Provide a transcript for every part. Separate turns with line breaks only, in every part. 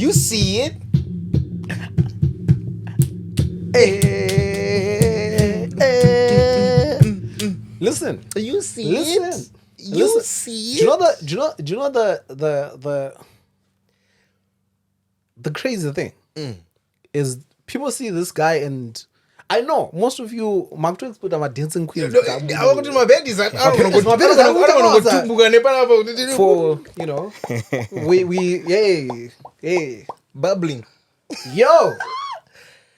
You see it.
Listen.
You see
Listen.
it. You
Listen.
see
Do you know
it.
the? Do you know the crazy thing is people see this guy and I know most of you Mark Twain's put on dancing queens
Awukuti mabhedhi zati
for you know we hey
bubbling.
yo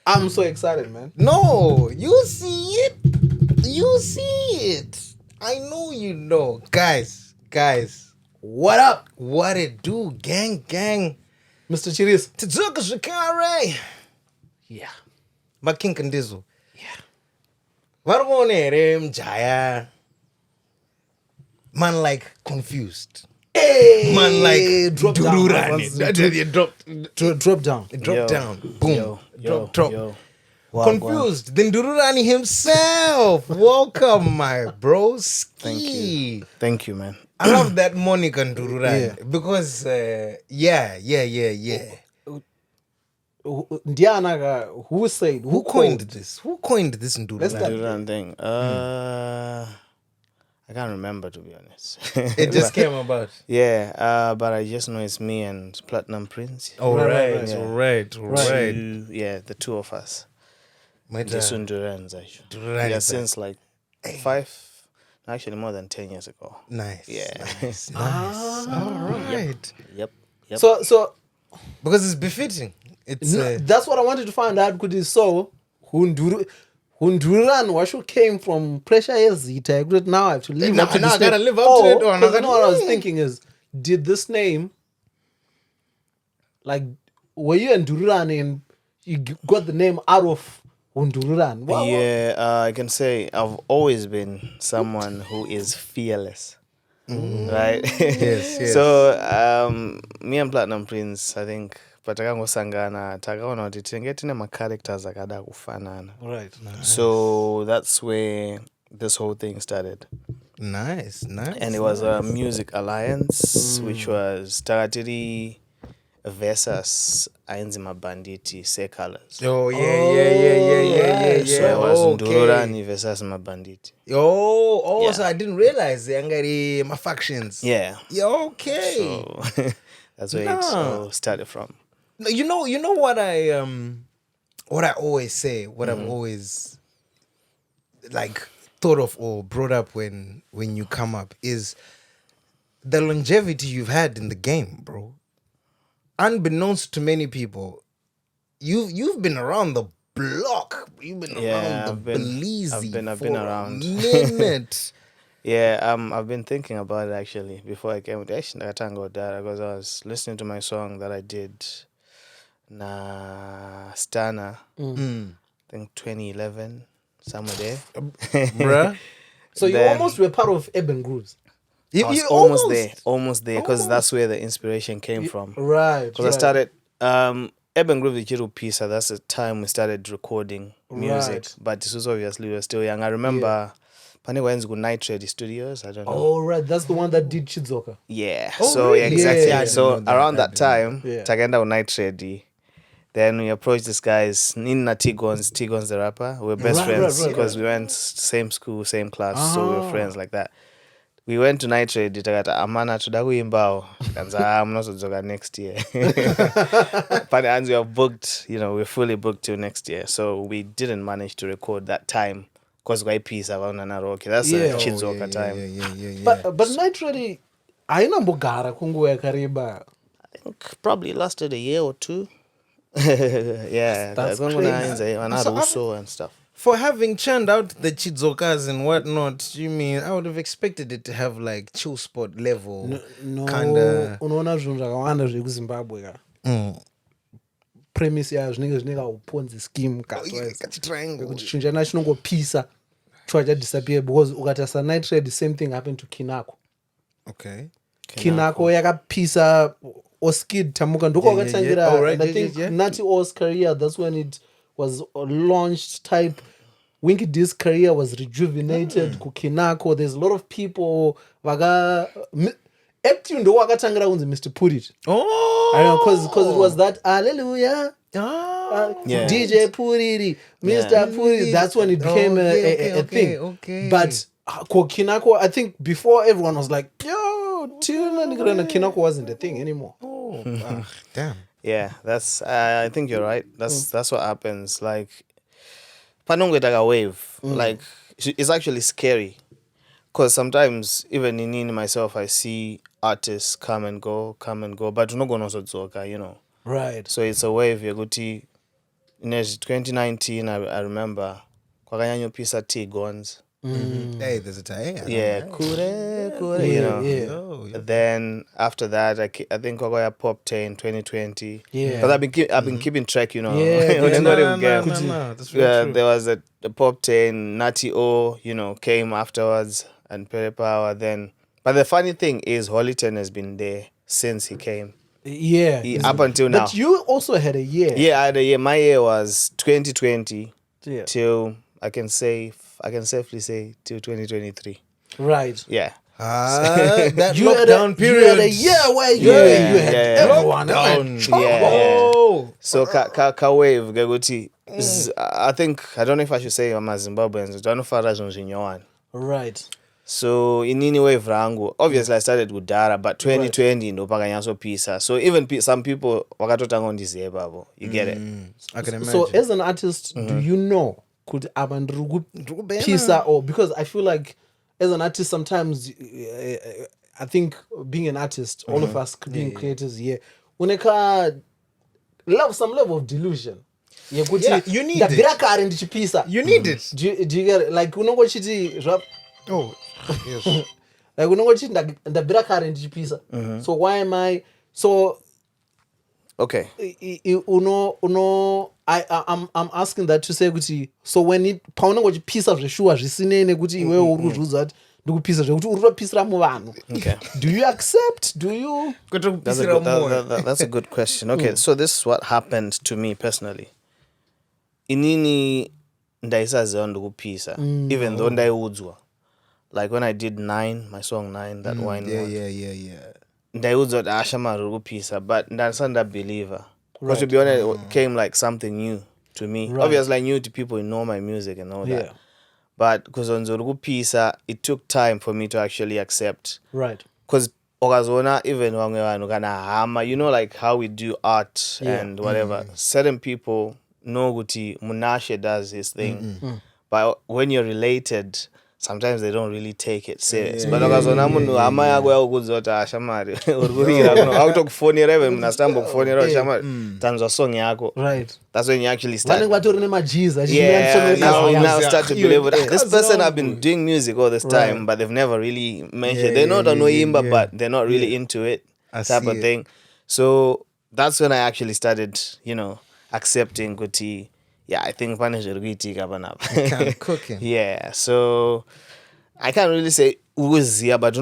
I'm so excited, man.
No, you see it. You see it. I know you know. Guys,
What up,
what it do, gang?
Mr. Chiris?
Tidzuka zvekare.
Yeah.
Making Ndizo.
Yeah.
Vari kuona here mujaya. Man like confused.
Hey,
Man like
drop
Dururani.
drop down.
Drop down. Boom. Drop.
Yo.
Confused. Then Dururani himself. Welcome, my bro. Ski.
Thank you, man.
I love that moniker Dururani because yeah.
Ndiana, who said?
Who coined this? Who coined this
Let's start.
Dururani?
Duran thing. I can't remember, to be honest.
It just came about.
Yeah, but I just know it's me and Platinum Prince.
All right.
Yeah, the two of us.
Right.
Jason Duran's actually.
Duran
Yeah,
is
since like actually more than 10 years ago.
nice.
Yeah.
Nice. All right.
Yep.
So
Because it's befitting. It's
that's what I wanted to find out. Could it so Hunduran Washu came from pressure Zita. Now I have to live
Now-
up to
now
this
I gotta
name.
live up to it, or I'm not
'cause you
gonna-
know what I was thinking is, did this name, like, were you in Duran and you got the name out of Hunduran?
Yeah, I can say I've always been someone who is fearless. Right?
Yes.
So, me and Platinum Prince, I think, patakangosangana takaona kuti tinenge tine macharacters akada kufanana.
Right.
So that's where this whole thing started.
Nice.
And it was a music alliance, which was Tagatiri versus Ainzima Banditi, Say Colors.
Oh yeah.
So it was Ndururani versus Mabanditi.
Yeah.
Yeah.
So I didn't realize they angry my factions.
Yeah.
Yeah, okay.
So that's where it all started from.
No, you know what I always say, what I've always like thought of or brought up when you come up is the longevity you've had in the game, bro. Unbeknownst to many people, you've been around the block. You've been around the Belize.
I've been around.
a minute.
Yeah, I've been thinking about it actually before I came to actually Tango that because I was listening to my song that I did na Stana, I think 2011, somewhere there.
Bruh.
So you
Then-
almost were part of Urban Grooves.
I was almost there because that's where the inspiration came from.
Right.
Because I started Urban Groove Ichiru Pisa, that's the time we started recording music.
Right.
But this was obviously we were still young. I remember Pane went to Night Ready Studios. I don't know.
Oh, right. That's the one that did Chizoka.
Yeah.
Oh,
so
really?
yeah, exactly.
Yeah, I
so
didn't know that.
around
I
that
didn't know
time,
that.
Tagenda with Night Ready. Then we approached this guys, Nina Tigon's the rapper. We were best
Right,
friends
right,
because we went same school, same class, so we were friends like that. We went to Night Ready, takata amana tudakuimbao. Kanza I'm not to next year. But as we are booked, we're fully booked till next year. So we didn't manage to record that time because we piece around Nanaroke. That's a Chizoka time.
Yeah.
But naturally, haina mbogara kunguwa yakareba.
I think probably lasted a year or two. Yeah,
That's
crazy. And stuff.
For having churned out the Chizokas and whatnot, you mean I would have expected it to have like chill spot level
No,
kinda.
unoona zvinhu zvakawanda zviri kuZimbabwe ka. Premise yazvo zvinenge zvine kauponzi scheme
Triangle.
kuti chinhu chana chinongopisa chwa chadisappear because ukatarisa Night Raid, the same thing happened to Kinako.
Okay.
Kinako yakapisa Oskid Tamuka ndoko
Yeah.
wakatangira.
Oh, right.
And I think
Yeah.
Nati O's career, that's when it was launched type. Winky D's career was rejuvenated. Kukinako, there's a lot of people. acting ndo wakatangira kunzi Mr. Put It.
Oh,
I know, because it was that hallelujah.
Yeah.
DJ Put It, Mr.
Yeah.
Put It. That's when it became a thing.
Okay.
But Kinako, I think before everyone was like, yo, Kinako wasn't a thing anymore.
Oh, damn.
Yeah, that's. I think you're right. That's what happens. Like, panongo like a wave. Like, it's actually scary, because sometimes even in myself, I see artists come and go, but you're not gonna zoka, you know.
Right.
So it's a wave. You're going to. In 2019, I remember. Kwakanyanyo pisa T Gons.
Hey, there's a time.
Yeah, kure, you know.
Yeah.
Oh, yeah.
Then after that, I think Kogoya popped in 2020.
Yeah.
Because I've been keeping track, you know.
Yeah,
When
yeah.
I got him game.
No. That's very true.
There was the pop 10, Natty O, you know, came afterwards, and Pere Power. Then, but the funny thing is, Hollyton has been there since he came.
Yeah.
Up until now.
But you also had a year.
Yeah, I had a year. My year was 2020
Yeah.
till I can safely say till 2023.
Right.
Yeah.
That
You had
lockdown period.
You had a year where you had everyone.
Lockdown.
Yeah. So ka wave gaguti. I think I don't know if I should say I'm a Zimbabwean. I don't know if I should.
Right.
So in any way rangu, obviously I started with Dara, but 2020 ndo pakanyaso pisa. So even some people wakatotanga ndiziva abo. You get it.
I can imagine.
So as an artist, do you know could pisa, or because I feel like as an artist sometimes I think being an artist, all of us being creators here, when I love some level of delusion.
Yeah, you need
the
it.
Pisa.
You need it.
Do you get it? Like unongo chiti rap.
Oh, yes.
Like unongo chiti ndabira kare ndichipisa. So why am I so
Okay.
I'm asking that to say kuti so when it paunongo chipisa zveshuwa zvisinene kuti iwe uri kuzvudza kuti ndikupisa zvekuti uri kupisira muvanhu.
Okay.
Do you accept? Do you?
That's a good question. Okay, so this is what happened to me personally. Inini ndaisaziva ndikupisa, even though ndaiudzwa. Like when I did 9, my song 9, that wine.
Yeah.
Ndaiudzwa kuti ashamari uri kupisa, but ndasanda believer. Because to be honest, it came like something new to me.
Right.
Obviously, new to people who know my music and all
Yeah.
that. But because on Pisa, it took time for me to actually accept.
Right.
Because okazona even wamwe vanhu kana hama, you know, like how we do art and whatever. Certain people know kuti Munashe does his thing. But when you're related, sometimes they don't really take it serious. But okazona munhu hama yako yakukudza kuti ashamari uri kurira kuno akutokufonera even munastambo kufonera shamari tanzwa song yako.
Right.
That's when you actually start.
Now
Start to believe that this person have been doing music all this time, but they've never really mentioned. They know the Noimba, but they're not really into it. Type of thing. So that's when I actually started, you know, accepting Kuti. Yeah, I think Spanish is kind
of cooking.
Yeah, so I can't really say uzia, but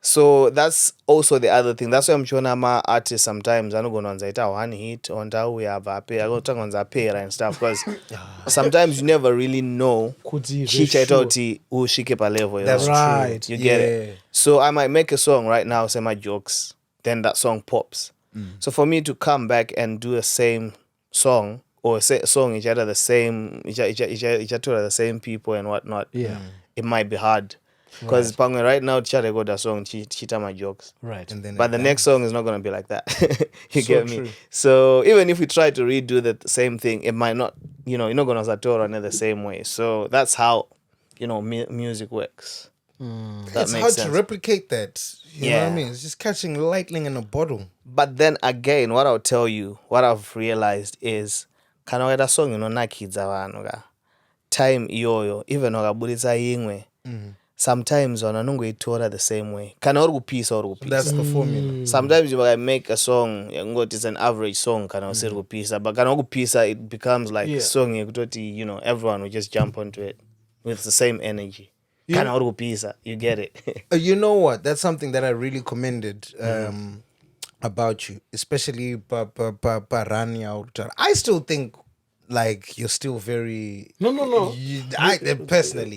so that's also the other thing. That's why I'm showing my artists sometimes I don't go on one hit on that we have a pay. I go talk on the pay and stuff because sometimes you never really know who she keep a level.
That's
right.
You get it. So I might make a song right now, say my jokes, then that song pops. So for me to come back and do the same song or say a song each other the same the same people and whatnot, it might be hard because right now Chare got a song chita my jokes,
right,
and then
but the next song is not going to be like that. You
so
get me?
True.
So even if we try to redo the same thing, it might not, you know, you're not going to sator on it the same way. So that's how, you know, music works.
It's hard to replicate that. You know what I mean? It's just catching lightning in a bottle.
But then again, what I'll tell you, what I've realized is, kana weda song inonakidza vanhu ka time iyoyo even wakabudisa imwe sometimes vanongoitora the same way kana uri kupisa uri kupisa.
That's the formula.
Sometimes you might make a song ngoti it's an average song kana usiri kupisa, but kana ukupisa it becomes like a song yekutoti, you know, everyone will just jump onto it with the same energy. Kana uri kupisa, you get it.
You know what? That's something that I really commended about you, especially Rania. I still think like you're still very
No.
I personally,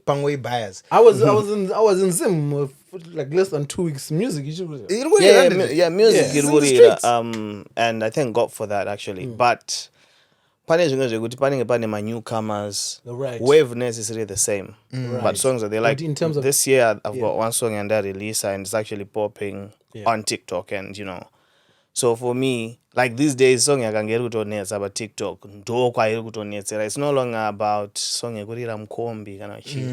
Pangway bias.
I was in Zim for like less than 2 weeks. Music,
It really
Yeah,
landed it.
music
It's in the
iruri,
streets.
and I thank God for that actually. But pane zvinhu zvekuti panenge pane newcomers
Right.
wave necessarily the same,
Right.
but songs that they like.
But in terms of-
this year, I've got one song and that release, and it's actually popping on TikTok, and so for me, like these days, song yakangeri kutonetsa about TikTok, ndo kwairi kutonetsera. It's no longer about song yekurira mkombi kana chi.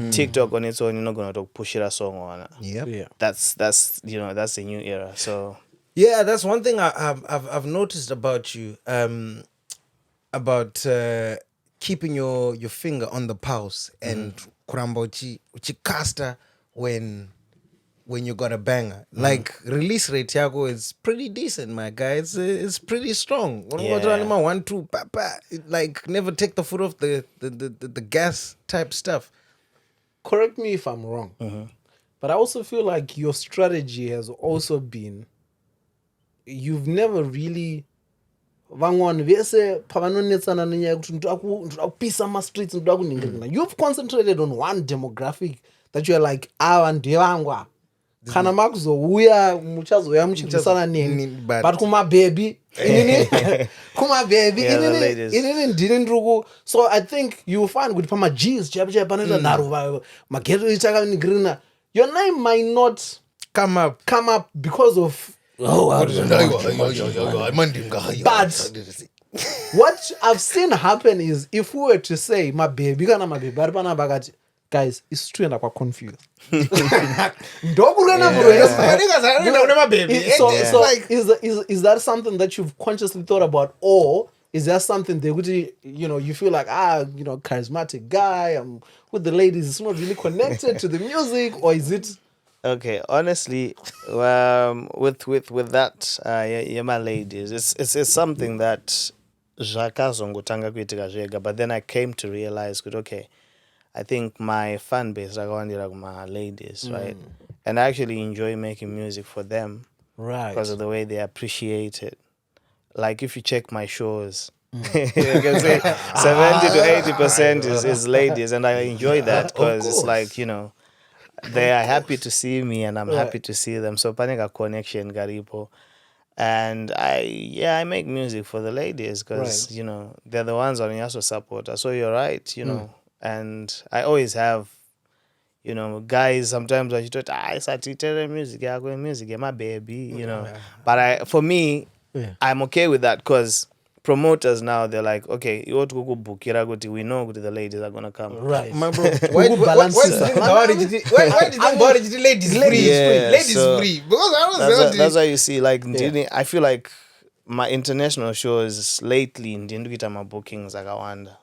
TikTok on its own, you're not gonna pushira song on.
Yep.
Yeah.
That's that's a new era. So
Yeah, that's one thing I've noticed about you. About keeping your finger on the pulse and kuramba uchikasta when you got a banger. Like release rate yako is pretty decent, my guy. It's pretty strong.
Yeah.
1, 2, like never take the foot off the gas type stuff.
Correct me if I'm wrong, but I also feel like your strategy has also been you've never really vamwani vese pavanonetsana nenyaya yekuti ndoda kupisa ma-streets ndoda kuningirina. You've concentrated on one demographic that you're like ava ndevangwa kana makuzouya muchazouya muchirwisana neni but kumabhebi inini ndini ndiri so I think you find kuti pamags chaipo panoita nharo mageto ichakaningirina your name might not
Come up
because of but what I've seen happen is if we were to say mabhebi kana mabhebi ari pana pakati guys isusu toenda kwaCounfuzed ndokurena so is that something that you've consciously thought about, or is that something that you feel like charismatic guy, I'm with the ladies, it's not really connected to the music, or is it?
Okay, honestly, with that, yeah, my ladies, it's something that zvakazongotanga kuitika zvega, but then I came to realize that okay, I think my fan base rakawandira kuma ladies, right? And I actually enjoy making music for them,
right?
Because of the way they appreciate it. Like if you check my shows, you can say 70 to 80% is ladies, and I enjoy that because it's like they are happy to see me and I'm happy to see them. So panika connection garipo. And I make music for the ladies because they're the ones on your support. So you're right, and I always have guys sometimes I thought I started music, my baby, but for me I'm okay with that because promoters now, they're like, okay, you ought to go book we know the ladies are gonna come.
Right.
My bro, why did you ladies free?
Yeah,
Ladies
so
free. Because
that's why you see, like, I feel like my international shows lately ndindu kuita mabookings akawanda.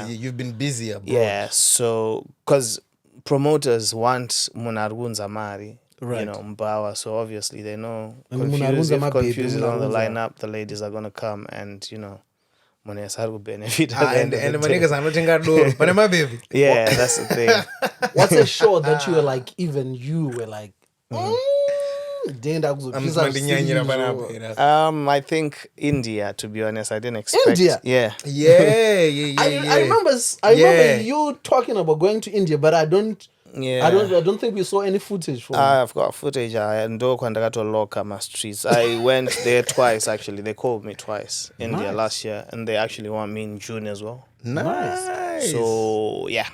You've been busy abroad.
Yeah, so because promoters want munarunza mari.
Right.
Mbawa, so obviously they know
And
Qounfuzed is on the
Munarunza.
lineup, the ladies are gonna come, and Munesa will benefit.
And the niggas are not in door. But my baby.
Yeah, that's the thing.
What's a show that you were like, even you were like,
I think India, to be honest, I didn't expect.
India?
Yeah.
I remember you talking about going to India, but I don't think we saw any footage from
I've got footage. I to lock my streets. I went there twice actually. They called me twice. India last year, and they actually want me in June as well.
Nice.
So yeah.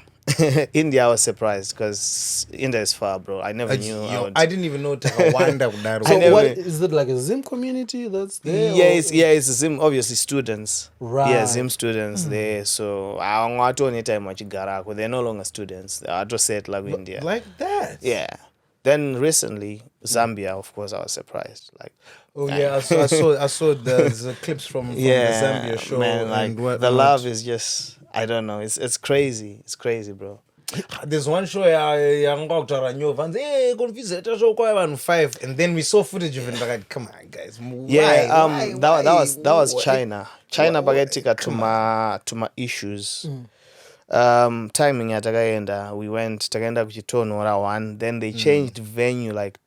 India, I was surprised because India is far, bro. I never knew.
I didn't even know Takawanda would
So what is it, like a Zim community that's there?
It's Zim, obviously students.
Right.
Yeah, Zim students there. So I don't know anytime they're no longer students. They're just set like India.
Like that.
Yeah. Then recently, Zambia, of course, I was surprised. Like,
I saw the clips from the Zambia show.
Man, like the love is just, I don't know. It's crazy. It's crazy, bro.
There's one show Qounfuzed 5, and then we saw footage of it. Like, come on, guys.
That was China. China bagetika to my issues. timing yatakaenda, we went takaenda kuchitonhora 1, then they changed venue like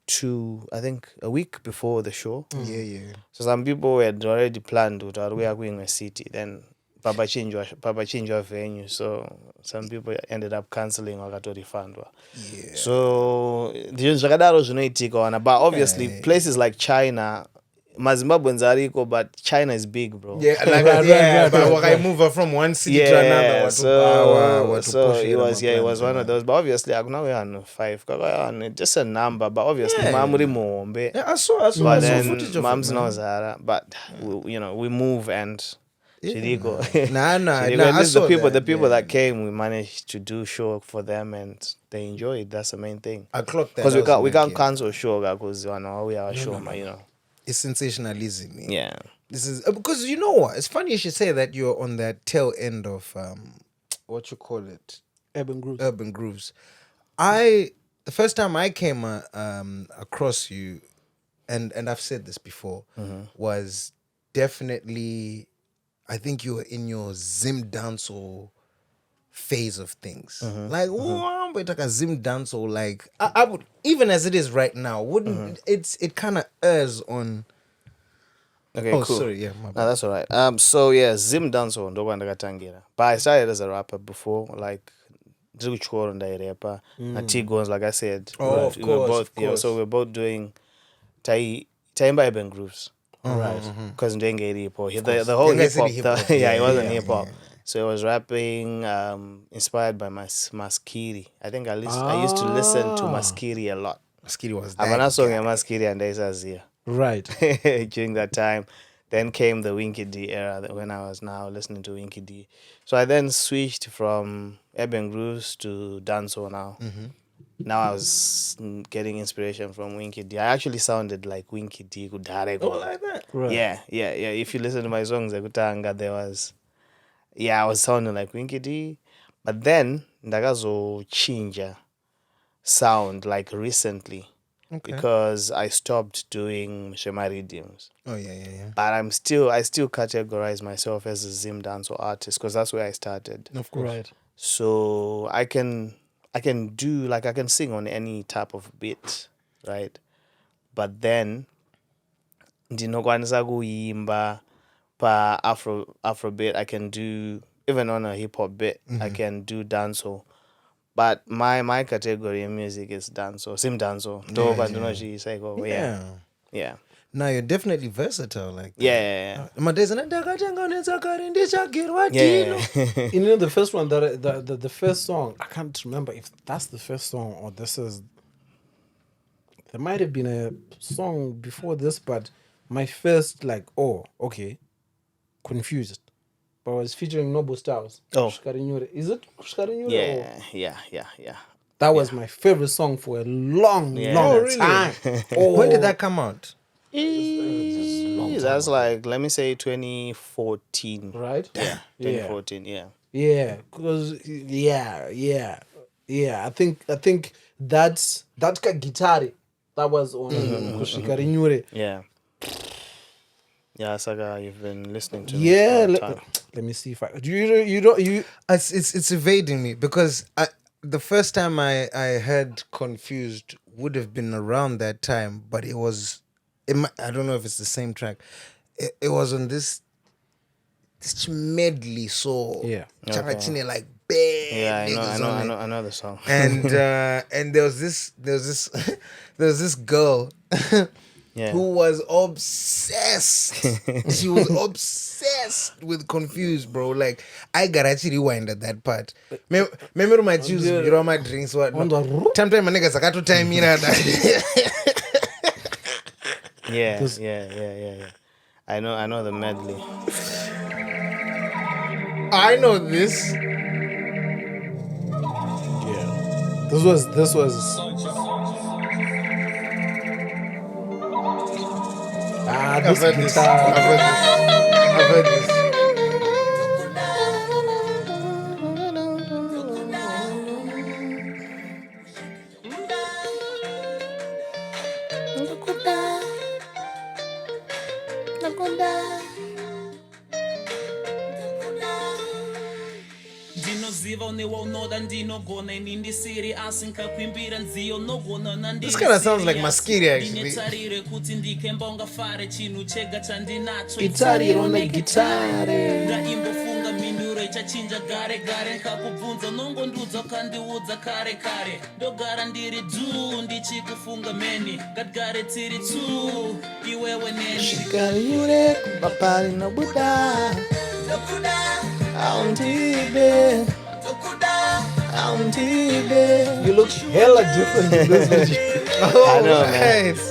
I think a week before the show.
Yeah.
So some people had already planned to are going a city, then Papa change our venue, so some people ended up cancelling wakatorifandwa.
Yeah.
So zvakadaro zvinoitika wana, but obviously places like China, Zimbabweans ariko, but China is big, bro.
Yeah, like but I move from one city to another.
So it was one of those. But obviously, I know 5. Just a number, but obviously, mamuri muombe.
Yeah, I saw
But
footage
then
of
mom's
it,
no
man.
Zara. But we move and. Chiriko.
Nah,
Chiriko.
I
At least
saw
the people that came, we managed to do show for them and they enjoy it. That's the main thing.
I clocked that.
Because we can't cancel show because we are show, you know.
It's sensationalism.
Yeah.
This is because you know what? It's funny you should say that you're on that tail end of what you call it,
Urban grooves.
The first time I came across you, and I've said this before, was definitely, I think you were in your Zim dancehall phase of things. Like, oh, but like a Zim dancehall, like I would, even as it is right now, wouldn't it kind of errs on.
Okay,
cool.
Sorry,
yeah, my bad.
No, that's all right. So yeah, Zim dancehall ndo kwandakatangira. But I started as a rapper before, like Choro ndairepa. Tigons, like I said.
Oh, of course.
So we're both doing Taimba Urban Grooves.
Right.
Because ndenge iripo. The whole hip hop. Yeah, it wasn't hip hop.
Yeah.
So it was rapping, inspired by Maskiri. I think I used to listen to Maskiri a lot.
Maskiri was that.
I'm not song Maskiri and Daisazia.
Right.
During that time. Then came the Winky D era when I was now listening to Winky D. So I then switched from Urban Grooves to dancehall now. Now I was getting inspiration from Winky D. I actually sounded like Winky D.
Oh, like that?
Right.
Yeah. If you listen to my songs, I was sounding like Winky D. But then, ndakazo chinja sound like recently.
Okay.
Because I stopped doing Shema Rhythms.
Oh yeah.
But I still categorize myself as a Zim dancehall artist because that's where I started.
Of course.
Right.
So I can do, like, I can sing on any type of beat, right? But then ndinokwanisa kuimba pa Afro beat. I can do even on a hip hop beat. I can do dancehall. But my category in music is dancehall, Zim dancehall. Yeah.
Now you're definitely versatile, like that.
Yeah.
You know, the first one the first song, I can't remember if that's the first song or this is. There might have been a song before this, but my first, like, Qounfuzed, but I was featuring Noble Styles.
Oh.
Is it Kushkarinyure?
Yeah.
That was my favorite song for a long time.
When did that come out?
That's like, let me say 2014.
Right?
Yeah. 2014, yeah.
Yeah, because I think that guitar that was on Kushkarinyure.
Yeah. Yeah, Saga, you've been listening to.
Yeah,
for a time.
let me see if I you.
It's evading me because the first time I heard Qounfuzed would have been around that time, but I don't know if it's the same track. It was on this medley, so
Okay.
like bad.
Yeah,
niggas
I know the song.
and there was this girl
Yeah.
who was obsessed. She was obsessed with Qounfuzed, bro. Like, I got actually rewind at that part. Remember my juice, you know my drinks, what? Time my niggas, I got to time in that.
Yeah. I know the medley.
I know this.
Yeah, this was.
I've heard this. I've heard this. This kind of sounds like Maskiri actually.
Gitari on the guitare.
ndaimbofunga minduro ichachinja gare gare nkakubvunza nongondiudza ukandiudza kare kare ndogara ndiri dhu ndichikufunga meni ngatigare tiri tu iwewe neni
Shikariure kupapari no Buddha. Auntibe. Auntibe.
You look hella different in this video.
I know, man.
Nice.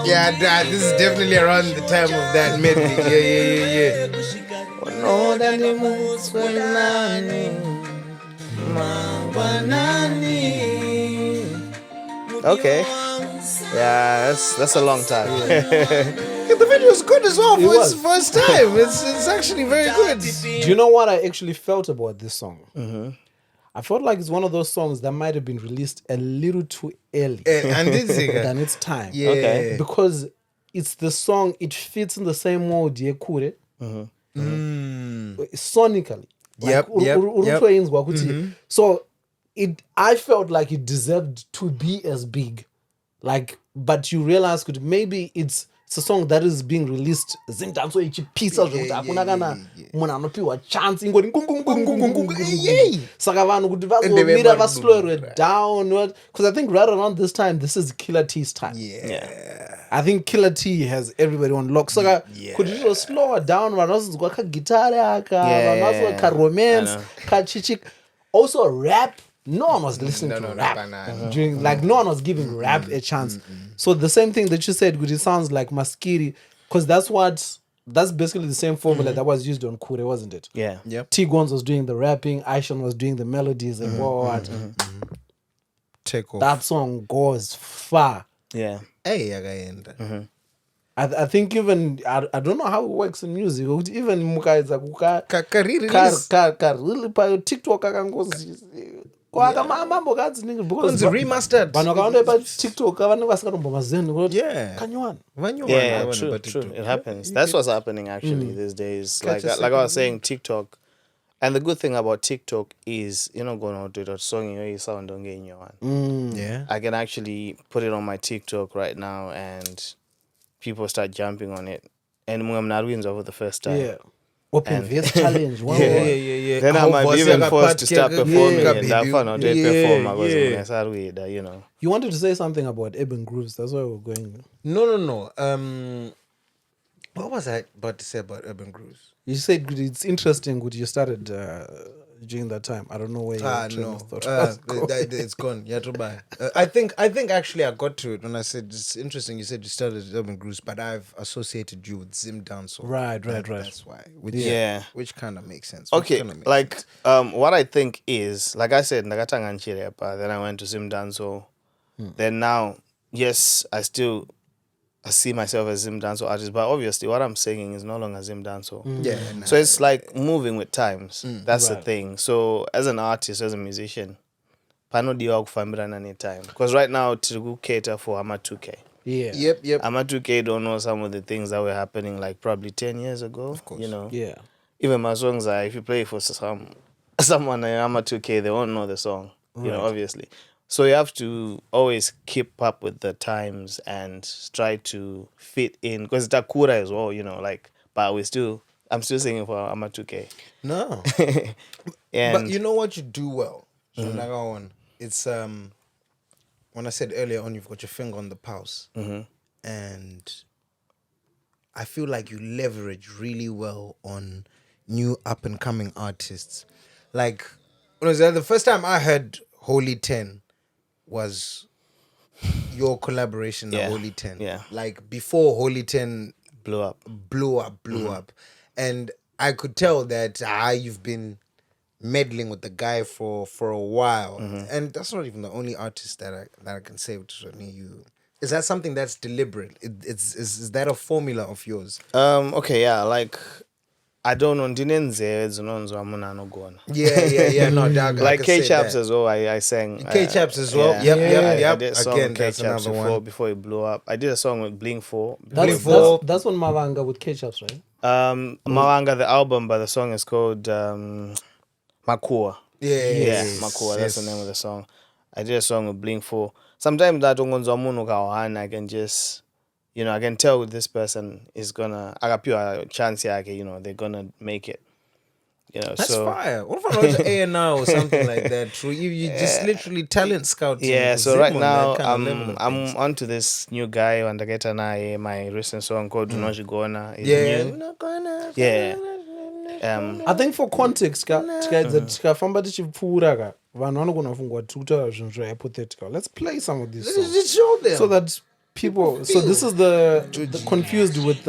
Yeah, this is definitely around the time of that medley. Yeah.
No, that the moods were nani. Okay. Yeah, that's a long time.
Yeah, the video is good as well for its first time. It's actually very good.
Do you know what I actually felt about this song? I felt like it's one of those songs that might have been released a little too early
And this
than its time.
yeah.
Okay.
Because it's the song, it fits in the same mode, Kure. Sonically.
Yep.
So I felt like it deserved to be as big. Like, but you realize maybe it's a song that is being released Zimdanso ichipisa zvekuti hakuna kana munhu anopiwa chance ingori saka vanhu kuti vazomira vaslow it down because I think right around this time this is Killer T's time. I think Killer T has everybody on lock. Saka kuti zviro slow it down vanhu vazodzwa kagitare aka vanhu vazodzwa karomance kachichi also rap. No one was listening to rap during, like no one was giving rap a chance. So the same thing that you said, which it sounds like Maskiri, because that's basically the same formula that was used on Kure, wasn't it?
Yeah.
Yep.
T Gonz was doing the rapping, Aishan was doing the melodies and what.
Take off.
That song goes far.
Yeah.
Hey, yakaenda.
I think even I don't know how it works in music. Even mukaedza karili pa TikTok akangozi kwaka mambo kadzinenge because
remastered.
vanhu vakaenda pa TikTok vanenge vasikatombomazivi kuti
Yeah.
kanywana.
Yeah, true. It happens. That's what's happening actually these days. Like I was saying, TikTok. And the good thing about TikTok is you're not going to do that song you sound on one.
Yeah.
I can actually put it on my TikTok right now and people start jumping on it. And I'm not wins over the first time.
Yeah. Open Face Challenge.
Yeah.
Then I might be even forced to start performing and that fun or they perform because you know.
You wanted to say something about Urban Grooves. That's why we're going.
No. What was I about to say about Urban Grooves?
You said it's interesting what you started during that time. I don't know where your train of thought was going.
It's gone. You have to buy. I think actually I got to it when I said it's interesting. You said you started at Urban Grooves, but I've associated you with Zimdanso.
Right.
That's why. Which kind of makes sense.
Okay, like what I think is, like I said, Nagatanga Nchirepa, then I went to Zimdanso. Then now, yes, I see myself as Zimdanso artist, but obviously what I'm singing is no longer Zimdanso. So it's like moving with times. That's the thing. So as an artist, as a musician, panodiwa kufambirana any time. Because right now, to cater for Ama 2K.
Yeah.
Yep.
Ama 2K don't know some of the things that were happening like probably 10 years ago.
Of course.
You know?
Yeah.
Even my songs are, if you play for someone in Ama 2K, they won't know the song. You know, obviously. So you have to always keep up with the times and try to fit in because it's Takura as well, you know, like, but I'm still singing for Ama 2K.
No.
And
But you know what you do well? It's when I said earlier on, you've got your finger on the pulse. And I feel like you leverage really well on new up and coming artists. Like, when was the first time I heard Holy 10 was your collaboration at Holy 10.
Yeah.
Like before Holy 10
blew up.
And I could tell that you've been meddling with the guy for a while. And that's not even the only artist that I can say which is you. Is that something that's deliberate? Is that a formula of yours?
Okay, yeah, like I don't know. Ndinenze zinonzwa muna anogona.
Yeah. No, dog,
Like
I can say
K-Chaps
that.
as well. I sang
K-Chaps as well.
Yeah.
Yep.
I did a song
Again,
with
that's
K-Chaps
another one.
before it blew up. I did a song with Bling 4.
That's one Mavanga with K-Chaps, right?
Mawanga, the album, but the song is called Makua.
Yeah,
Makua. That's the name of the song. I did a song with Bling 4. Sometimes that I can just, I can tell this person is gonna. I got a chance here. They're gonna make it.
That's
so
fire. What if I was A&R or something like that? True, you just literally talent scouting.
yeah. So right now
I'm
I'm onto this new guy and I get my recent song called Dunojigona.
I think for context tikafamba tichipfuura ka vanhu vanogona funga kuti kutaura zvinhu zvahypothetical. Let's play some of these songs
just show them
so that people so this is the Confused with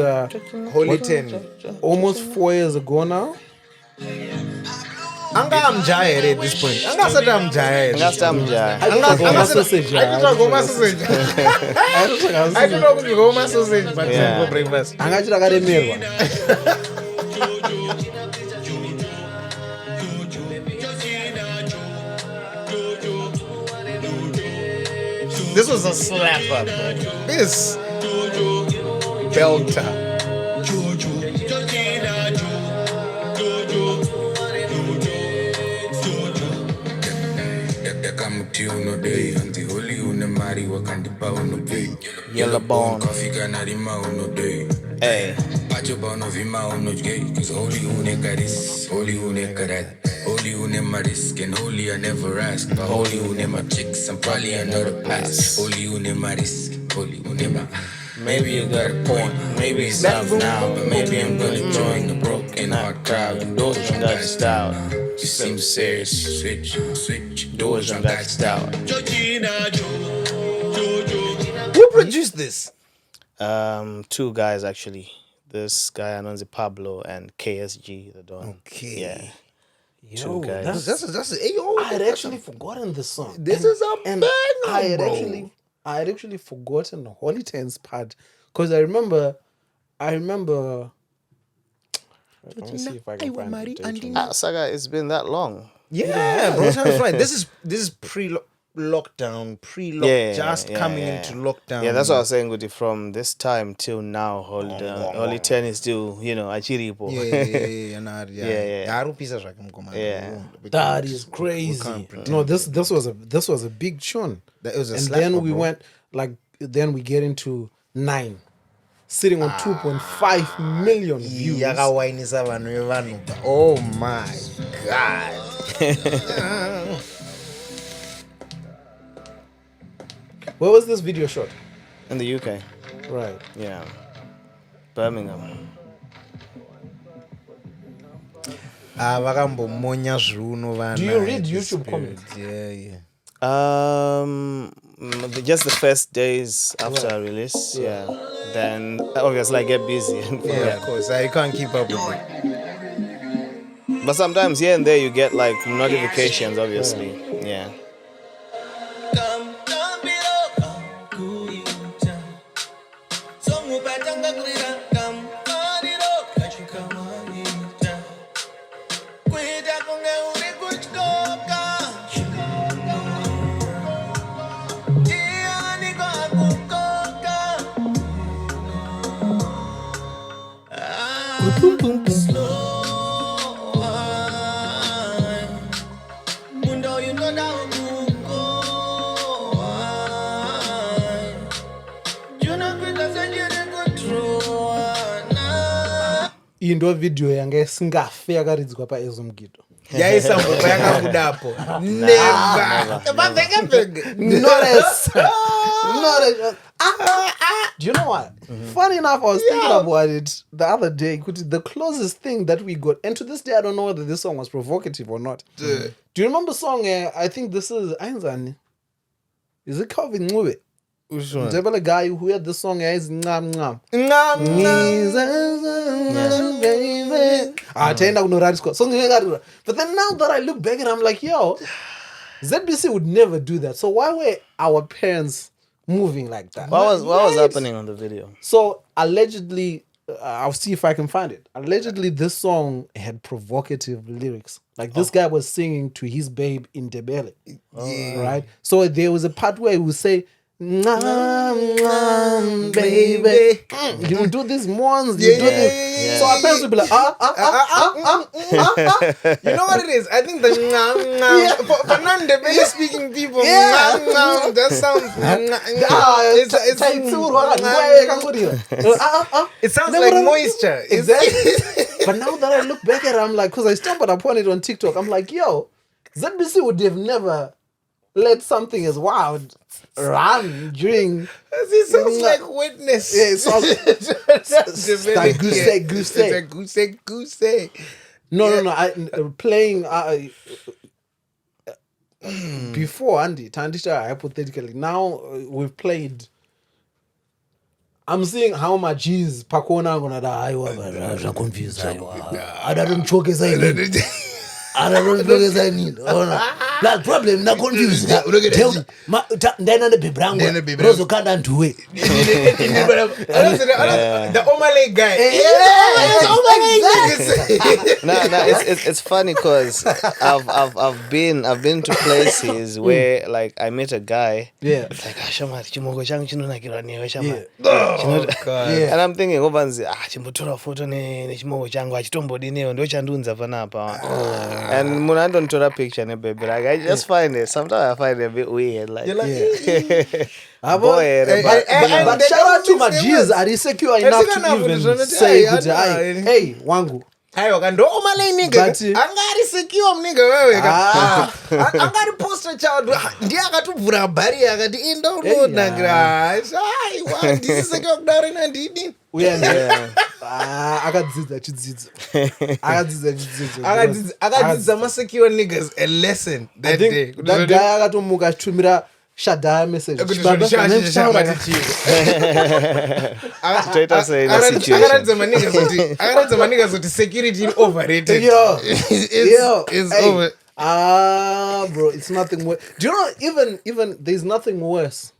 Holy 10.
almost 4 years ago now.
Anga amjaya at this point. Anga sati amjaya.
Anga sausage.
I don't know kuti goma sausage but for breakfast.
Anga chirakaremerwa.
This was a slapper, bro. This belter.
Yellow bone. Hey.
Holy who never risk and holy I never ask. But holy who never chicks, I'm probably another pass. Holy who never risk, holy who never. Maybe you got a point, maybe it's not now, but maybe I'm gonna join the broken heart crowd. Doors on that style, you seem serious. Switch, doors on that style.
Who produced this?
2 guys actually. This guy Anonzi Pablo and KSG the Don.
Okay.
Yeah.
Yo,
2 guys.
That's
I had actually forgotten this song.
This is a banger,
I had
bro.
actually forgotten the Holy Ten's part because I remember. Let me see if I can find it.
Saga, it's been that long.
Yeah, bro. Sounds right. This is pre-lockdown, coming into lockdown.
Yeah, that's what I was saying with it. From this time till now, Holy 10 is still, achiripo.
Yeah.
That is crazy. No, this was a big tune.
That was a
and
slapper,
then we
bro.
went then we get into 9, sitting on 2.5 million views.
Yakawainisa vanhu vevanhu. Oh my god.
Where was this video shot?
In the UK.
Right.
Yeah. Birmingham.
Vakambomonya zviuno vana.
Do you read YouTube comments?
Yeah.
Just the first days after I release, yeah. Then obviously I get busy.
Yeah, of course. I can't keep up with it.
But sometimes here and there you get like notifications, obviously. Yeah.
Iyi ndo video yanga isingafe yakaridzwa paezomgido.
Yaisambuka yakabudapo. Never.
Not as. Do you know what? Funny enough, I was thinking about it the other day. The closest thing that we got, and to this day, I don't know whether this song was provocative or not. Do you remember the song? I think this is Ainzani. Is it Calvin Ngube?
Which one?
The guy who had the song is Ngam Ngam. But then now that I look back and I'm like, yo, ZBC would never do that. So why were our parents moving like that?
What was happening on the video?
So allegedly, I'll see if I can find it. Allegedly, this song had provocative lyrics. Like this guy was singing to his babe in Debele. Right? So there was a part where he would say, "Mwah, mwah, baby." You will do these ones. You do this. So our parents would be like,
You know what it is? I think the for non-Debele speaking people, that sounds. It sounds like moisture.
Exactly. But now that I look back at it, I'm like, because I stumbled upon it on TikTok, I'm like, yo, ZBC would have never let something as wild run during.
It sounds like witness.
Yeah, it sounds like goose.
It's a goose.
No. Playing before Andy, Tandisha, hypothetically. Now we've played. I'm seeing how much is Pakona gonna die. I'm confused. I don't choke as I need. I don't know as I need. Oh no. That problem, not confused. Then on the Bibrango, Roso can't do it.
The Omale guy.
It's funny because I've been to places where like I met a guy.
Yeah.
Like chimogo changu chinonakirwa shama.
Oh, God.
And I'm thinking obanzi chimbotora photo ne chimogo changu achitombodinewo ndo chandunza panapa. And munando ntora picture ne baby. Like I just find it. Sometimes I find it a bit weird. Like,
You're like,
boy,
but shout out to my G's. Are you secure enough to even say good? Hey, wangu.
Hayo kando Omale nigga. Angari secure nigga wewe. Angari poster child. Ndiye akatubvura habari akati indownload nagira. Ai, wa ndisi secure kudare na ndidi.
Akadzidza chidzidzo.
Akadzidza masecure niggas a lesson that day.
That guy akatomuka achitumira Shadaya message.
Akaradza maniggas kuti security is overrated. It's over.
Bro, it's nothing worse. Do you know even there's nothing worse